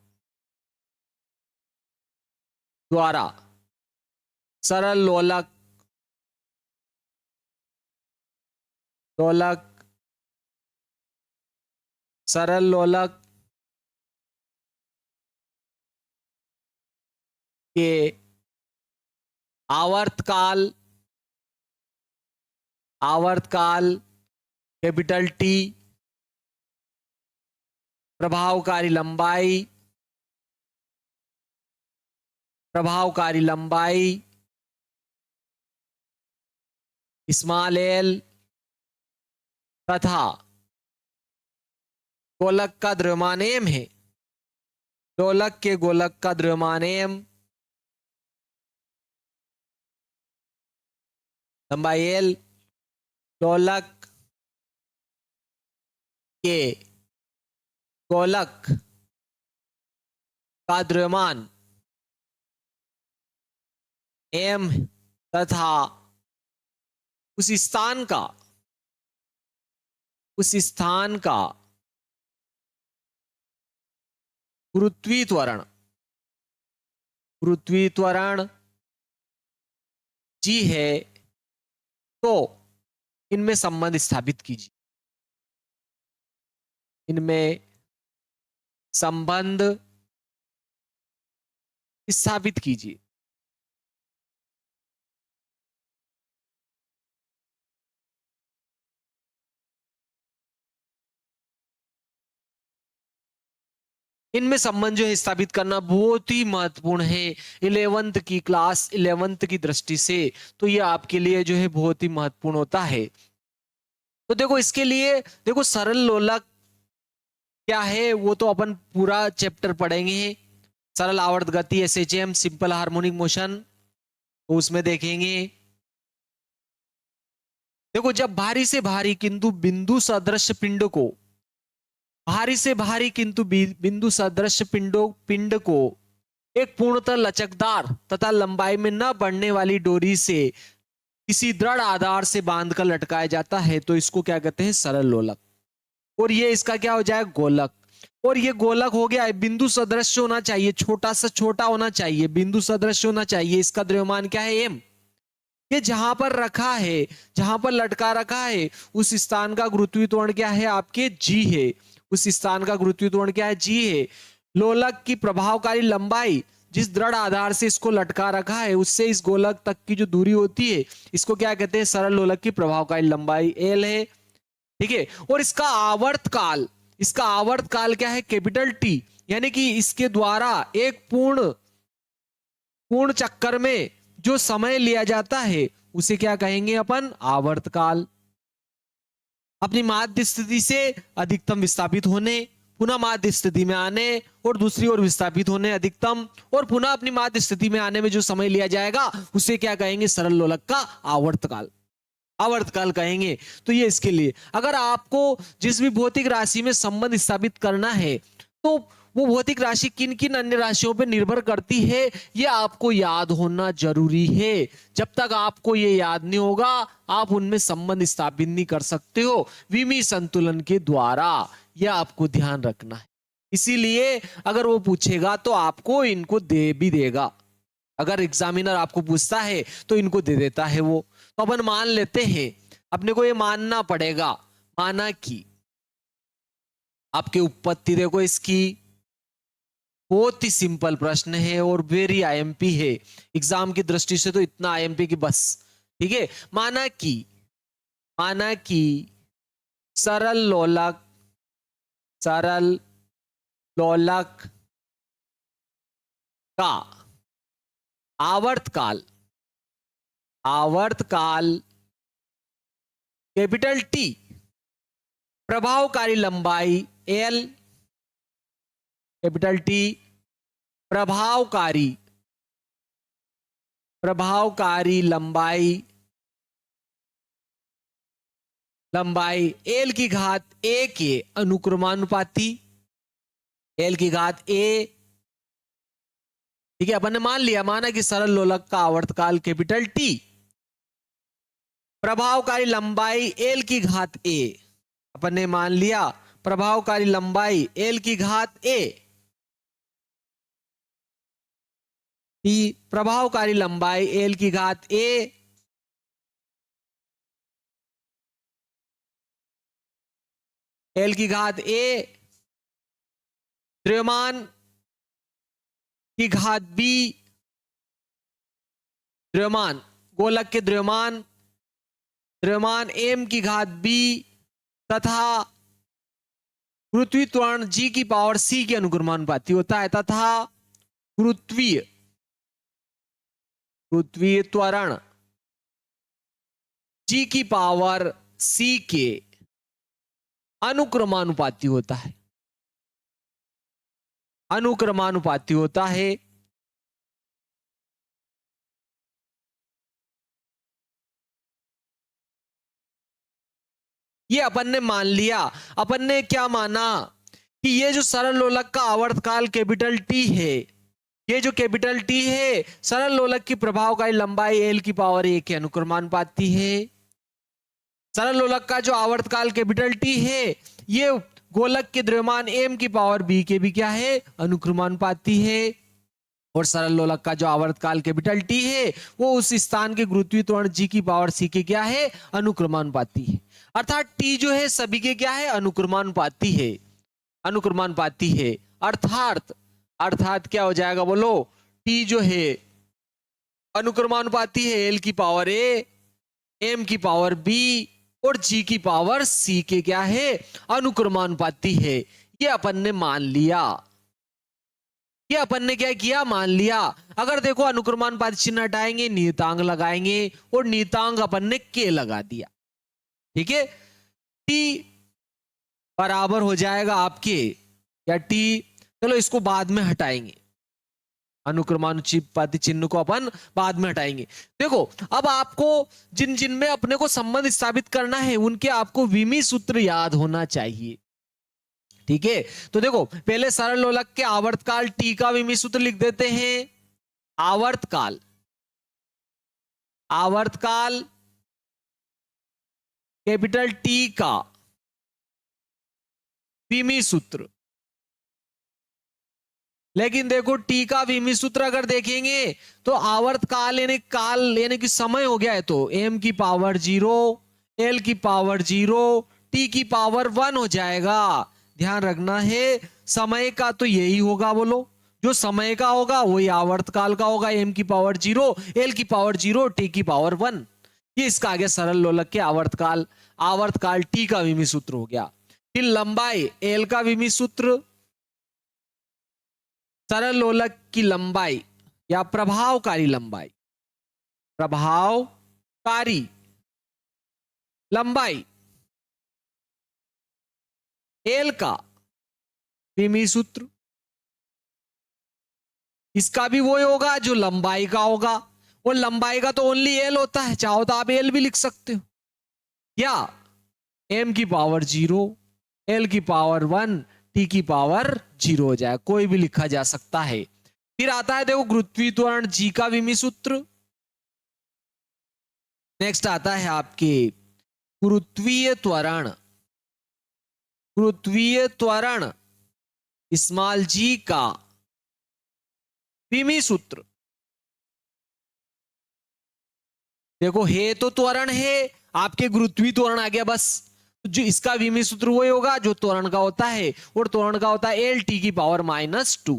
Speaker 1: द्वारा सरल लोलक, लोलक, सरल लोलक के आवर्तकाल, आवर्तकाल कैपिटल टी, प्रभावकारी लंबाई, प्रभावकारी लंबाई स्मॉल एल तथा गोलक का द्रव्यमान एम है, दोलक के गोलक का द्रव्यमान एम, लंबाई एल, दोलक के गोलक का द्रव्यमान एम तथा उस स्थान का, उस स्थान का गुरुत्वीय त्वरण, गुरुत्वीय त्वरण जी है, तो इनमें संबंध स्थापित कीजिए, इनमें संबंध स्थापित कीजिए। इनमें संबंध जो है स्थापित करना बहुत ही महत्वपूर्ण है 11th की क्लास, 11th की दृष्टि से, तो ये आपके लिए जो है बहुत ही महत्वपूर्ण होता है। तो देखो इसके लिए देखो सरल लोलक क्या है वो तो अपन पूरा चैप्टर पढ़ेंगे, सरल आवर्त गति एसएचएम सिंपल हार्मोनिक मोशन, तो उसमें देखेंगे। देखो जब भारी से भारी किंतु बिंदु सदृश पिंड को, भारी से भारी किंतु बिंदु सदृश पिंड को एक पूर्णतः लचकदार तथा लंबाई में न बढ़ने वाली डोरी से किसी दृढ़ आधार से बांधकर लटकाया जाता है, तो इसको क्या कहते हैं, सरल लोलक। और ये इसका क्या हो जाएगा, गोलक। और ये गोलक हो गया, बिंदु सदृश होना चाहिए, छोटा सा छोटा होना चाहिए, बिंदु सदृश होना चाहिए, इसका द्रव्यमान क्या है, एम। ये जहां पर रखा है, जहां पर लटका रखा है, उस स्थान का गुरुत्वीय त्वरण क्या है आपके, जी है, उस स्थान का गुरुत्वीय त्वरण क्या है, जी है। लोलक की प्रभावकारी लंबाई, जिस दृढ़ आधार से इसको लटका रखा है उससे इस गोलक तक की जो दूरी होती है, इसको क्या कहते हैं, सरल लोलक की प्रभावकारी लंबाई एल है, ठीक है। और इसका आवर्त काल, इसका आवर्त काल क्या है, कैपिटल टी, यानी कि इसके द्वारा एक पूर्ण पूर्ण चक्कर में जो समय लिया जाता है उसे क्या कहेंगे अपन, आवर्त काल। अपनी माध्य स्थिति से अधिकतम विस्थापित होने, पुनः माध्य स्थिति में आने और दूसरी ओर विस्थापित होने अधिकतम, और पुनः अपनी माध्य स्थिति में आने में जो समय लिया जाएगा उसे क्या कहेंगे, सरल लोलक का आवर्तकाल, आवर्तकाल कहेंगे। तो ये इसके लिए, अगर आपको जिस भी भौतिक राशि में संबंध स्थापित करना है तो वो भौतिक राशि किन किन अन्य राशियों पर निर्भर करती है ये आपको याद होना जरूरी है। जब तक आपको ये याद नहीं होगा आप उनमें संबंध स्थापित नहीं कर सकते हो विमीय संतुलन के द्वारा, यह आपको ध्यान रखना है। इसीलिए अगर वो पूछेगा तो आपको इनको दे भी देगा, अगर एग्जामिनर आपको पूछता है तो इनको दे देता है वो। तो अपन मान लेते हैं, अपने को ये मानना पड़ेगा, माना कि आपकी उत्पत्ति देखो इसकी, बहुत ही सिंपल प्रश्न है और वेरी आईएमपी है, एग्जाम की दृष्टि से तो इतना आईएमपी की बस, ठीक है। माना कि सरल लोलक, सरल लोलक का आवर्तकाल, आवर्तकाल कैपिटल टी, प्रभावकारी लंबाई एल, कैपिटल टी, प्रभावकारी, प्रभावकारी लंबाई लंबाई एल की घात ए के अनुक्रमानुपाती, एल की घात ए, ठीक है, अपन ने मान लिया, माना कि सरल लोलक का आवर्तकाल कैपिटल टी, प्रभावकारी लंबाई एल की घात ए, अपन ने मान लिया प्रभावकारी लंबाई एल की घात ए, टी प्रभावकारी लंबाई एल की घात ए, एल की घात ए, द्रव्यमान की घात बी, द्रव्यमान गोलक के द्रव्यमान, द्रव्यमान एम की घात बी तथा गुरुत्वीय त्वरण जी की पावर सी के अनुक्रमानुपाती होता है, तथा गुरुत्वीय त्वरण जी की पावर सी के अनुक्रमानुपाती होता है, अनुक्रमानुपाती होता है। ये अपन ने मान लिया। अपन ने क्या माना कि ये जो सरल लोलक का आवर्तकाल कैपिटल टी है, ये जो कैपिटल टी है, सरल लोलक की प्रभावकारी लंबाई एल की पावर ए के अनुक्रमानुपाती है। सरल लोलक का जो आवर्तकाल कैपिटल टी है, ये गोलक के द्रव्यमान एम की पावर बी के भी क्या है, अनुक्रमानुपाती है। और सरल लोलक का जो आवर्तकाल कैपिटल टी है, वो उस स्थान के गुरुत्वीय त्वरण जी की पावर सी के क्या है, अनुक्रमानुपाती है। अर्थात टी जो है सभी के क्या है, अनुक्रमानुपाती है, अनुक्रमानुपाती है। अर्थात क्या हो जाएगा बोलो, टी जो है अनुक्रमानुपाती है एल की पावर ए, एम की पावर बी और जी की पावर सी के क्या है, अनुक्रमानुपाती है। ये अपन ने मान लिया, ये अपन ने क्या किया, मान लिया। अगर देखो अनुक्रमानुपाती चिन्ह हटाएंगे, नियतांक लगाएंगे और नियतांक अपन ने के लगा दिया, ठीक है। टी बराबर हो जाएगा आपके, या टी, चलो इसको बाद में हटाएंगे, अनुक्रमानुपाती चिन्ह को अपन बाद में हटाएंगे। देखो अब आपको जिन जिन में अपने को संबंध स्थापित करना है, उनके आपको विमी सूत्र याद होना चाहिए, ठीक है। तो देखो पहले सरल लोलक के आवर्तकाल टी का विमी सूत्र लिख देते हैं। आवर्तकाल कैपिटल टी का विमी सूत्र, लेकिन देखो टी का विमी सूत्र अगर देखेंगे तो आवर्तकाल यानी कि समय हो गया है, तो एम की पावर 0, एल की पावर 0, टी की पावर 1 हो जाएगा। ध्यान रखना है समय का तो यही होगा, बोलो जो समय का होगा वही आवर्तकाल का होगा, एम की पावर 0, एल की पावर 0, टी की पावर 1। ये इसका आगे सरल लोलक के आवर्तकाल टी का विमी सूत्र हो गया। फिर लंबाई एल का विमी सूत्र, सरल लोलक की लंबाई या प्रभावकारी लंबाई एल का विमी सूत्र, इसका भी वही होगा जो लंबाई का होगा, और लंबाई का तो ओनली एल होता है, चाहो तो आप एल भी लिख सकते हो, या एम की पावर 0, एल की पावर 1, टी की पावर 0 हो जाए, कोई भी लिखा जा सकता है। फिर आता है देखो गुरुत्वीय त्वरण जी का विमी सूत्र। नेक्स्ट आता है आपके गुरुत्वीय त्वरण स्मॉल जी का विमी सूत्र। देखो है तो त्वरण है, आपके गुरुत्वीय त्वरण आ गया, बस जो इसका विमी सूत्र वही होगा जो त्वरण का होता है, और त्वरण का होता है एल टी की पावर -2।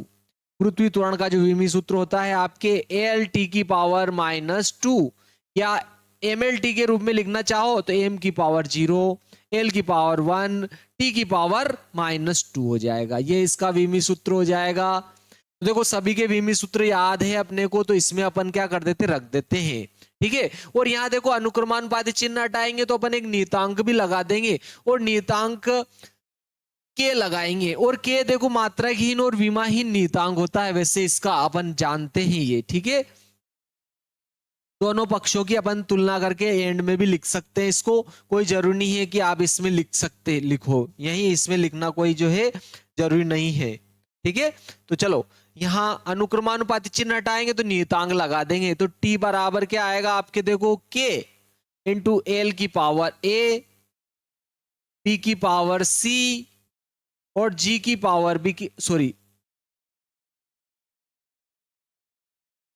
Speaker 1: गुरुत्वीय त्वरण का जो विमी सूत्र होता है आपके एल टी की पावर -2, या एम एल टी के रूप में लिखना चाहो तो एम की पावर 0, एल की पावर 1, टी की पावर -2 हो जाएगा। ये इसका विमी सूत्र हो जाएगा। तो देखो सभी के विमी सूत्र याद है अपने को, तो इसमें अपन क्या कर देते, रख देते हैं, ठीक है। और यहाँ देखो अनुक्रमानुपाती चिन्ह हटाएंगे तो अपन एक नियतांक भी लगा देंगे, और नियतांक के लगाएंगे, और के देखो मात्राहीन और विमाहीन नियतांक होता है, वैसे इसका अपन जानते हैं ये, ठीक है। दोनों पक्षों की अपन तुलना करके एंड में भी लिख सकते हैं इसको, कोई जरूरी नहीं है कि आप इसमें लिखो, यही इसमें लिखना कोई जो है जरूरी नहीं है। ठीक है, तो चलो यहां अनुक्रमानुपाती चिन्ह हटाएंगे तो नियतांक लगा देंगे। तो टी बराबर क्या आएगा आपके, देखो के इंटू एल की पावर ए, बी की पावर सी और जी की पावर बी की, सॉरी,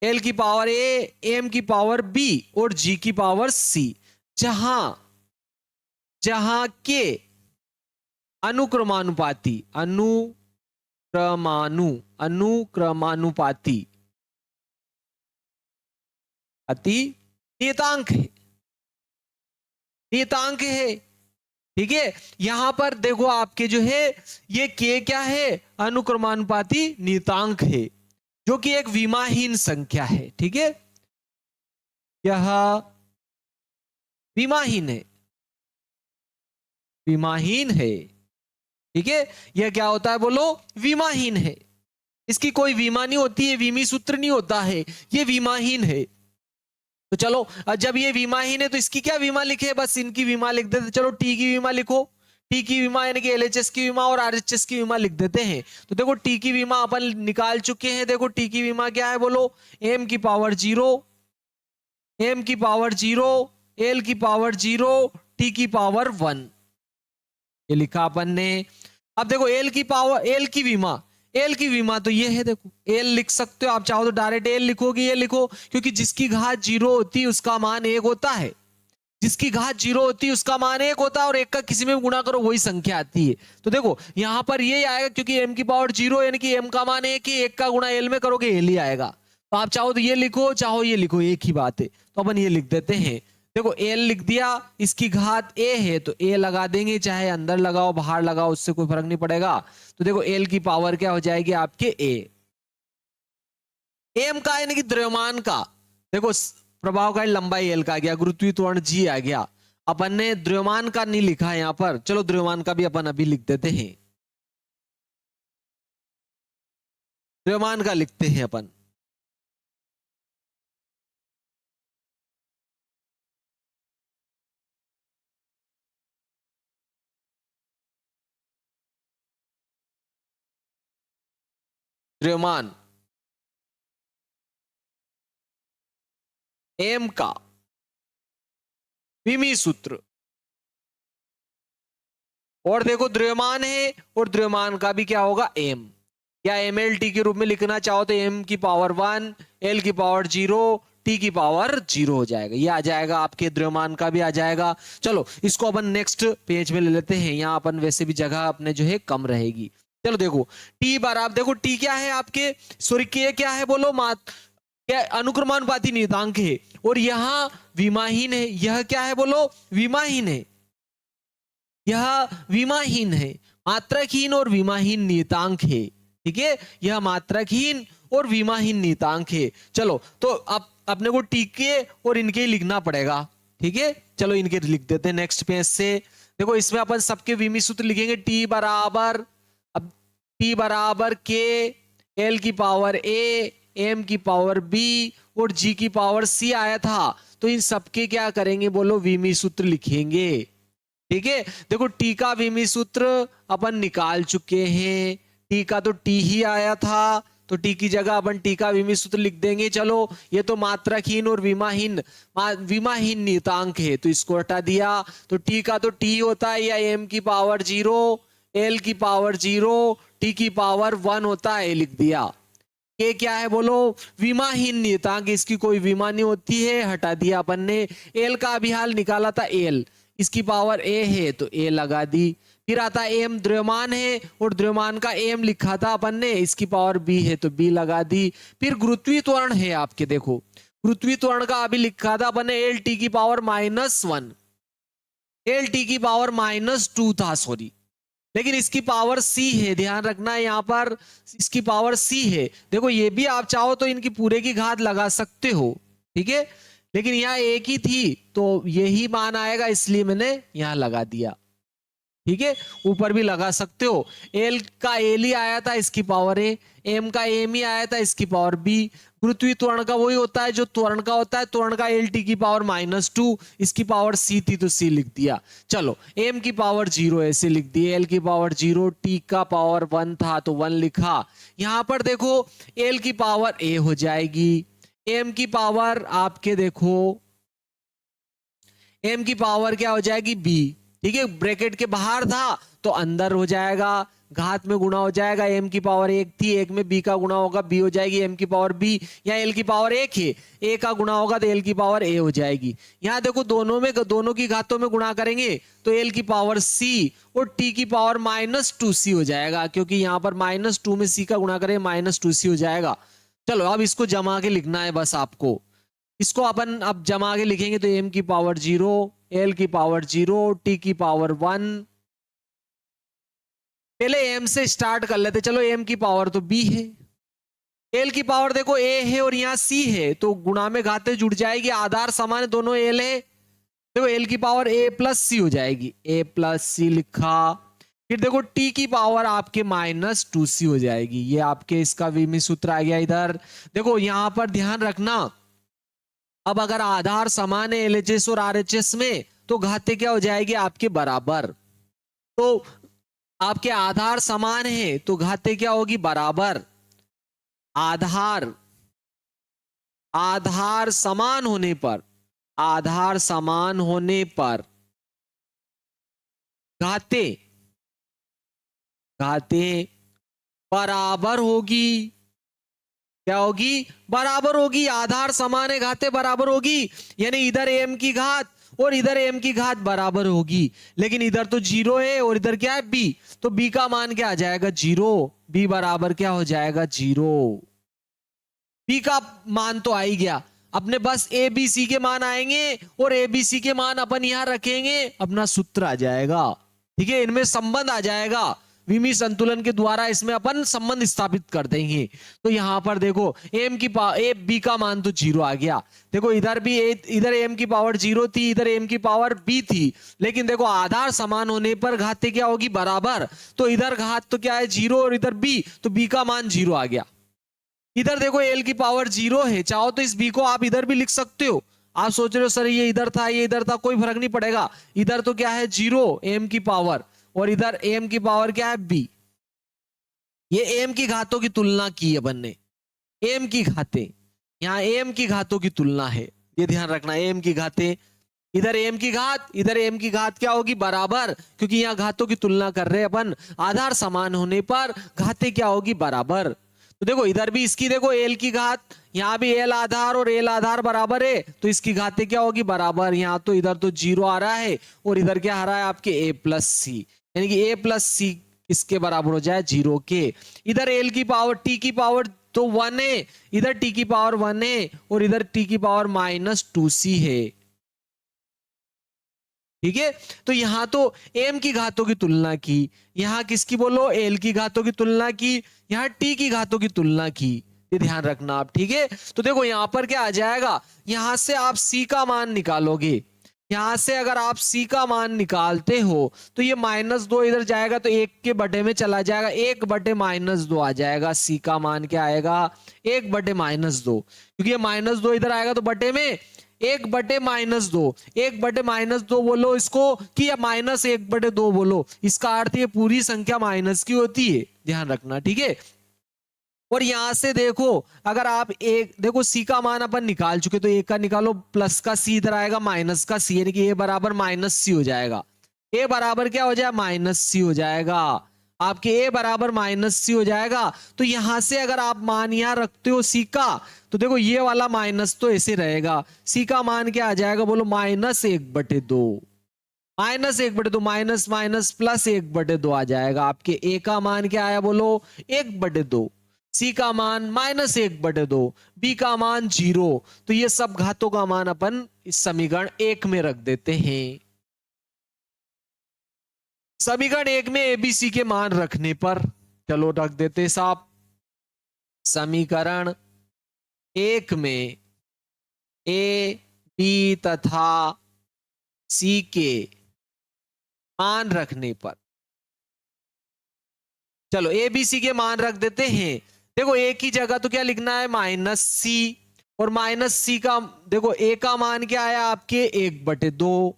Speaker 1: एल की पावर ए, एम की पावर बी और जी की पावर सी, जहां जहां के अनुक्रमानुपाती अनुक्रमानुपाती नियतांक है, नियतांक है। ठीक है, यहां पर देखो आपके जो है ये के क्या है, अनुक्रमानुपाती नियतांक है, जो कि एक विमाहीन संख्या है। ठीक है, यह विमाहीन है, विमाहीन है। ठीक है, यह क्या होता है बोलो, विमाहीन है, इसकी कोई विमा नहीं होती है, विमी सूत्र नहीं होता है, ये विमाहीन है। तो चलो जब ये विमाहीन है तो इसकी क्या विमा लिखे, बस इनकी विमा लिख देते। चलो टी की विमा लिखो, टी की विमा यानी कि एलएचएस की विमा और आरएचएस की विमा लिख देते हैं। तो देखो टी की विमा अपन निकाल चुके हैं, देखो टी की विमा क्या है बोलो, एम की पावर 0, एम की पावर 0, एल की पावर 0, टी की पावर 1, ये लिखा अपन ने। अब देखो एल की पावर, एल की विमा, एल की विमा तो ये है, देखो एल लिख सकते हो आप, चाहो तो डायरेक्ट एल लिखोगे, ये लिखो, क्योंकि जिसकी घात 0 होती है उसका मान 1 होता है, जिसकी घात 0 होती है उसका मान 1 होता है, और 1 का किसी में भी गुणा करो वही संख्या आती है। तो देखो यहां पर ये आएगा, क्योंकि एम की पावर 0 यानी कि एम का मान 1 ही, 1 का गुणा एल में करोगे एल ही आएगा। तो आप चाहो तो ये लिखो, चाहो ये लिखो, एक ही बात है। तो अपन ये लिख देते हैं, देखो एल लिख दिया, इसकी घात ए है तो ए लगा देंगे, चाहे अंदर लगाओ बाहर लगाओ उससे कोई फर्क नहीं पड़ेगा। तो देखो एल की पावर क्या हो जाएगी आपके ए, एम का यानी कि द्रव्यमान का, देखो प्रभावकारी लंबाई एल का आ गया, गुरुत्वीय त्वरण जी आ गया। अपन ने द्रव्यमान का नहीं लिखा है यहां पर, चलो द्रव्यमान का भी अपन अभी लिख देते हैं, द्रव्यमान का लिखते हैं अपन। द्रव्यमान एम का विमी सूत्र, और देखो द्रव्यमान है और द्रव्यमान का भी क्या होगा एम, या एम एल टी के रूप में लिखना चाहो तो एम की पावर 1, एल की पावर 0, टी की पावर 0 हो जाएगा, ये आ जाएगा आपके द्रव्यमान का भी आ जाएगा। चलो इसको अपन नेक्स्ट पेज में ले लेते हैं, यहाँ अपन वैसे भी जगह अपने जो है कम रहेगी। चलो देखो टी बराबर, देखो टी क्या है आपके, सॉरी के क्या है बोलो, क्या अनुक्रमानुपाती नियतांक है, और यहां विमाहीन है, यह क्या है बोलो, विमाहीन है, यह विमाहीन है, मात्रकहीन और विमाहीन नियतांक है। ठीक है, यह मात्रकहीन और विमाहीन नियतांक है। चलो तो अब अपने को टीके और इनके ही लिखना पड़ेगा। ठीक है, चलो इनके लिख देते हैं नेक्स्ट पेज से। देखो इसमें अपन सबके विमी सूत्र लिखेंगे, टी बराबर, अब टी बराबर के, एल की पावर ए, एम की पावर बी और जी की पावर सी आया था, तो इन सबके क्या करेंगे बोलो, विमी सूत्र लिखेंगे। ठीक है, देखो टी का विमी सूत्र अपन निकाल चुके हैं, टी का तो टी ही आया था, तो टी की जगह अपन टी का विमी सूत्र लिख देंगे। चलो ये तो मात्रकहीन और विमाहीन नियतांक है, तो इसको हटा दिया, तो टी का तो टी होता है, या एम की पावर 0, एल की पावर 0, टी की पावर 1 होता है, लिख दिया। ये क्या है बोलो, विमाहीन नियतांक, इसकी कोई विमा नहीं होती है, हटा दिया अपन ने। एल का अभी हाल निकाला था, एल इसकी पावर ए है तो ए लगा दी, फिर आता एम द्रव्यमान है और द्रव्यमान का एम लिखा था अपन ने, इसकी पावर बी है तो बी लगा दी। फिर गुरुत्वीय त्वरण है आपके, देखो गुरुत्वीय त्वरण का अभी लिखा था अपन ने, एल टी की पावर -1, एल टी की पावर -2 था, सॉरी, लेकिन इसकी पावर सी है, ध्यान रखना है यहाँ पर इसकी पावर सी है। देखो ये भी आप चाहो तो इनकी पूरे की घात लगा सकते हो, ठीक है, लेकिन यहाँ एक ही थी तो यही मान आएगा, इसलिए मैंने यहां लगा दिया। ठीक है, ऊपर भी लगा सकते हो। एल का एल ही आया था, इसकी पावर ए, एम का एम ही आया था, इसकी पावर बी। गुरुत्वीय त्वरण का वही होता है जो त्वरण का होता है, त्वरण का एल टी की पावर -2, इसकी पावर सी थी तो सी लिख दिया। चलो, एम की पावर 0 ऐसे लिख दिए, एल की पावर 0, टी का पावर 1 था तो 1 लिखा। यहां पर देखो एल की पावर ए हो जाएगी, एम की पावर आपके देखो एम की पावर क्या हो जाएगी बी। ठीक है, ब्रैकेट के बाहर था तो अंदर हो जाएगा, घात में गुणा हो जाएगा। एम की पावर 1 थी, 1 में बी का गुणा होगा, बी हो जाएगी एम की पावर बी। या एल की पावर 1 है, ए का गुणा होगा तो एल की पावर ए हो जाएगी। यहां देखो दोनों की घातों में गुणा करेंगे तो एल की पावर सी और टी की पावर -2c हो जाएगा, क्योंकि यहां पर -2 में सी का गुणा करें -2c हो जाएगा। चलो अब इसको जमा के लिखना है बस आपको। इसको अपन अब जमा के लिखेंगे तो एम की पावर 0, एल की पावर 0, टी की पावर 1। पहले एम से स्टार्ट कर लेते, चलो एम की पावर तो बी है, एल की पावर देखो ए है और यहां सी है तो गुणा में घाते जुड़ जाएगी, आधार समान दोनों एल है। देखो एल की पावर ए प्लस सी हो जाएगी, ए प्लस सी लिखा। फिर देखो टी की पावर आपके -2c हो जाएगी, ये आपके इसका विमी सूत्र आ गया इधर। देखो यहां पर ध्यान रखना, अब अगर आधार समान है एलएचएस और आरएचएस में तो घाते क्या हो जाएगी आपके बराबर। तो आपके आधार समान है तो घाते क्या होगी बराबर। आधार आधार समान होने पर घाते घाते बराबर होगी। क्या होगी, बराबर होगी। आधार समान है, घाते बराबर होगी, यानी इधर एम की घात और इधर एम की घात बराबर होगी। लेकिन इधर तो 0 है और इधर क्या है बी, तो बी का मान क्या आ जाएगा 0, बी बराबर क्या हो जाएगा 0। बी का मान तो आ ही गया, अपने बस ए बी सी के मान आएंगे और ए बी सी के मान अपन यहां रखेंगे, अपना सूत्र आ जाएगा। ठीक है, इनमें संबंध आ जाएगा, विमी संतुलन के द्वारा इसमें अपन संबंध स्थापित कर देंगे। तो यहां पर देखो एम की ए बी का मान तो 0 आ गया। देखो इधर भी इधर एम की पावर 0 थी, इधर एम की पावर बी थी, लेकिन देखो आधार समान होने पर घाते क्या होगी बराबर। तो इधर घात तो क्या है 0 और इधर बी, तो बी का मान 0 आ गया। इधर देखो एल की पावर 0 है, चाहो तो इस बी को आप इधर भी लिख सकते हो। आप सोच रहे हो सर ये इधर था ये इधर था, कोई फर्क नहीं पड़ेगा। इधर तो क्या है 0 एम की पावर और इधर एम की पावर क्या है बी। ये एम की घातों की तुलना की अपन ने, एम की घातें, यहां एम की घातों की तुलना है, ये ध्यान रखना। एम की घातें, इधर एम की घात इधर एम की घात क्या होगी बराबर, क्योंकि यहां घातों की तुलना कर रहे हैं अपन। आधार समान होने पर घातें क्या होगी बराबर। तो देखो इधर भी इसकी देखो एल की घात, यहां भी एल आधार और एल आधार बराबर है तो इसकी घातें क्या होगी बराबर। यहां तो इधर तो 0 आ रहा है और इधर क्या आ रहा है आपके ए प्लस सी, यानी कि ए प्लस सी इसके बराबर हो जाए 0 के। इधर एल की पावर टी की पावर तो 1 है, इधर टी की पावर 1 है और इधर टी की पावर -2c है। ठीक है, तो यहां तो एम की घातों की तुलना की, यहां किसकी बोलो एल की घातों की तुलना की, यहां टी की घातों की तुलना की, ये ध्यान रखना आप। ठीक है, तो देखो यहां पर क्या आ जाएगा, यहां से आप सी का मान निकालोगे, यहां से अगर आप सी का मान निकालते हो तो ये -2 इधर जाएगा तो 1 के बटे में चला जाएगा, 1 बटे -2 आ जाएगा। सी का मान क्या आएगा 1 बटे -2, क्योंकि ये -2 इधर आएगा तो बटे में 1 बटे -2, 1 बटे -2 बोलो इसको कि या -1 बटे 2 बोलो, इसका अर्थ ये पूरी संख्या माइनस की होती है, ध्यान रखना। ठीक है, और यहां से देखो अगर आप एक देखो सी का मान अपन निकाल चुके तो एक का निकालो, प्लस का सी इधर आएगा माइनस का सी, यानी कि ए बराबर -सी हो जाएगा। ए बराबर क्या हो जाएगा -सी हो जाएगा, आपके ए बराबर -सी हो जाएगा। तो यहां से अगर आप मान यहां रखते हो सी का तो देखो ये वाला माइनस तो ऐसे रहेगा, सी का मान क्या आ जाएगा बोलो -1/2, -1/2 माइनस माइनस +1/2 आ जाएगा। आपके ए का मान क्या आया बोलो 1/2, सी का मान -1/2, बी का मान 0। तो ये सब घातों का मान अपन इस समीकरण 1 में रख देते हैं। समीकरण 1 में एबीसी के मान रखने पर चलो रख देते साहब। समीकरण 1 में ए बी तथा सी के मान रखने पर, चलो ए बी सी के मान रख देते हैं। देखो ए की जगह तो क्या लिखना है, माइनस सी, और माइनस सी का देखो ए का मान क्या आया आपके 1/2,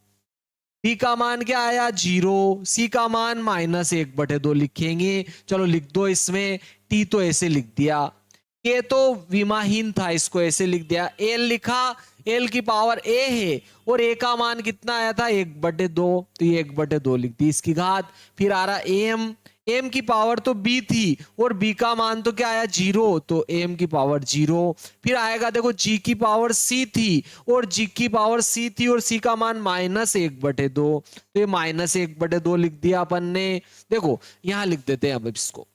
Speaker 1: बी का मान क्या आया 0, सी का मान -1/2 लिखेंगे। चलो लिख दो इसमें, टी तो ऐसे लिख दिया, के तो विमाहीन था इसको ऐसे लिख दिया, एल लिखा, एल की पावर ए है और ए का मान कितना आया था 1/2, तो ये 1/2 लिख दी इसकी घात। फिर आ रहा एम, एम की पावर तो बी थी और बी का मान तो क्या आया 0, तो एम की पावर 0। फिर आएगा देखो जी की पावर सी थी और जी की पावर सी थी और सी का मान -1/2, तो ये -1/2 लिख दिया अपन ने। देखो यहां लिख देते हैं अब इसको।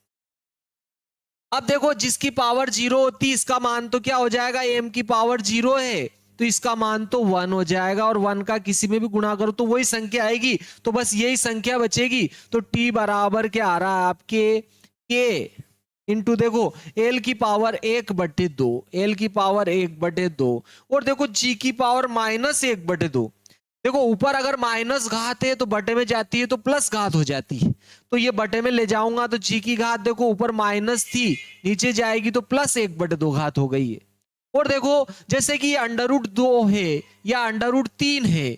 Speaker 1: अब देखो जिसकी पावर 0 होती इसका मान तो क्या हो जाएगा, एम की पावर 0 है तो इसका मान तो 1 हो जाएगा, और 1 का किसी में भी गुणा करो तो वही संख्या आएगी, तो बस यही संख्या बचेगी। तो टी बराबर क्या आ रहा है आपके के इंटू देखो एल की पावर 1/2, एल की पावर 1/2, और देखो जी की पावर -1/2। देखो ऊपर अगर माइनस घात है तो बटे में जाती है तो प्लस घात हो जाती है, तो ये बटे में ले जाऊंगा तो जी की घात देखो ऊपर माइनस थी नीचे जाएगी तो +1/2 घात हो गई है। और देखो जैसे कि √2 है या √3 है,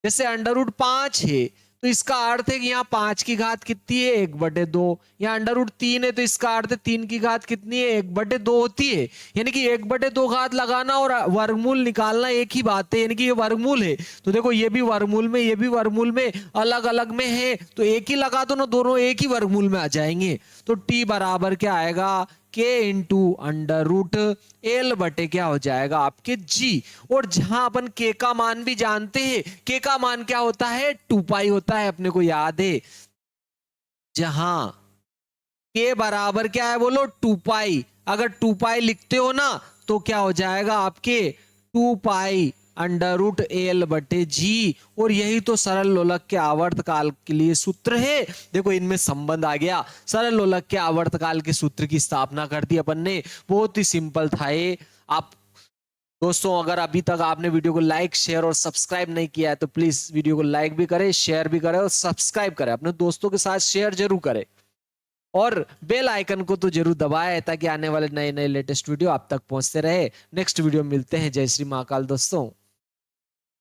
Speaker 1: जैसे √5 है तो इसका अर्थ है कि यहाँ 5 की घात कितनी है 1/2, यहाँ √3 है तो इसका अर्थ है 3 की घात कितनी है 1/2 होती है। यानी कि 1/2 घात लगाना और वर्गमूल निकालना एक ही बात है, यानी कि ये वर्गमूल है तो देखो ये भी वर्गमूल में ये भी वर्गमूल में अलग अलग में है तो एक ही लगा दो ना, दोनों एक ही वर्गमूल में आ जाएंगे। तो टी बराबर क्या आएगा के इंटू √L बटे क्या हो जाएगा आपके जी। और जहां अपन के का मान भी जानते हैं, के का मान क्या होता है 2 पाई होता है, अपने को याद है। जहां के बराबर क्या है बोलो 2 पाई, अगर 2 पाई लिखते हो ना तो क्या हो जाएगा आपके 2 पाई √L बटे जी। और यही तो सरल लोलक के आवर्त काल के लिए सूत्र है। देखो इनमें संबंध आ गया, सरल लोलक के आवर्त काल के सूत्र की स्थापना कर दी अपन ने, बहुत ही सिंपल था ये। आप दोस्तों अगर अभी तक आपने वीडियो को लाइक शेयर और सब्सक्राइब नहीं किया है तो प्लीज वीडियो को लाइक भी करें, शेयर भी करें और सब्सक्राइब करें, अपने दोस्तों के साथ शेयर जरूर करें और बेल आइकन को तो जरूर दबाएं ताकि आने वाले नए नए लेटेस्ट वीडियो आप तक पहुंचते रहे। नेक्स्ट वीडियो मिलते हैं। जय श्री महाकाल दोस्तों।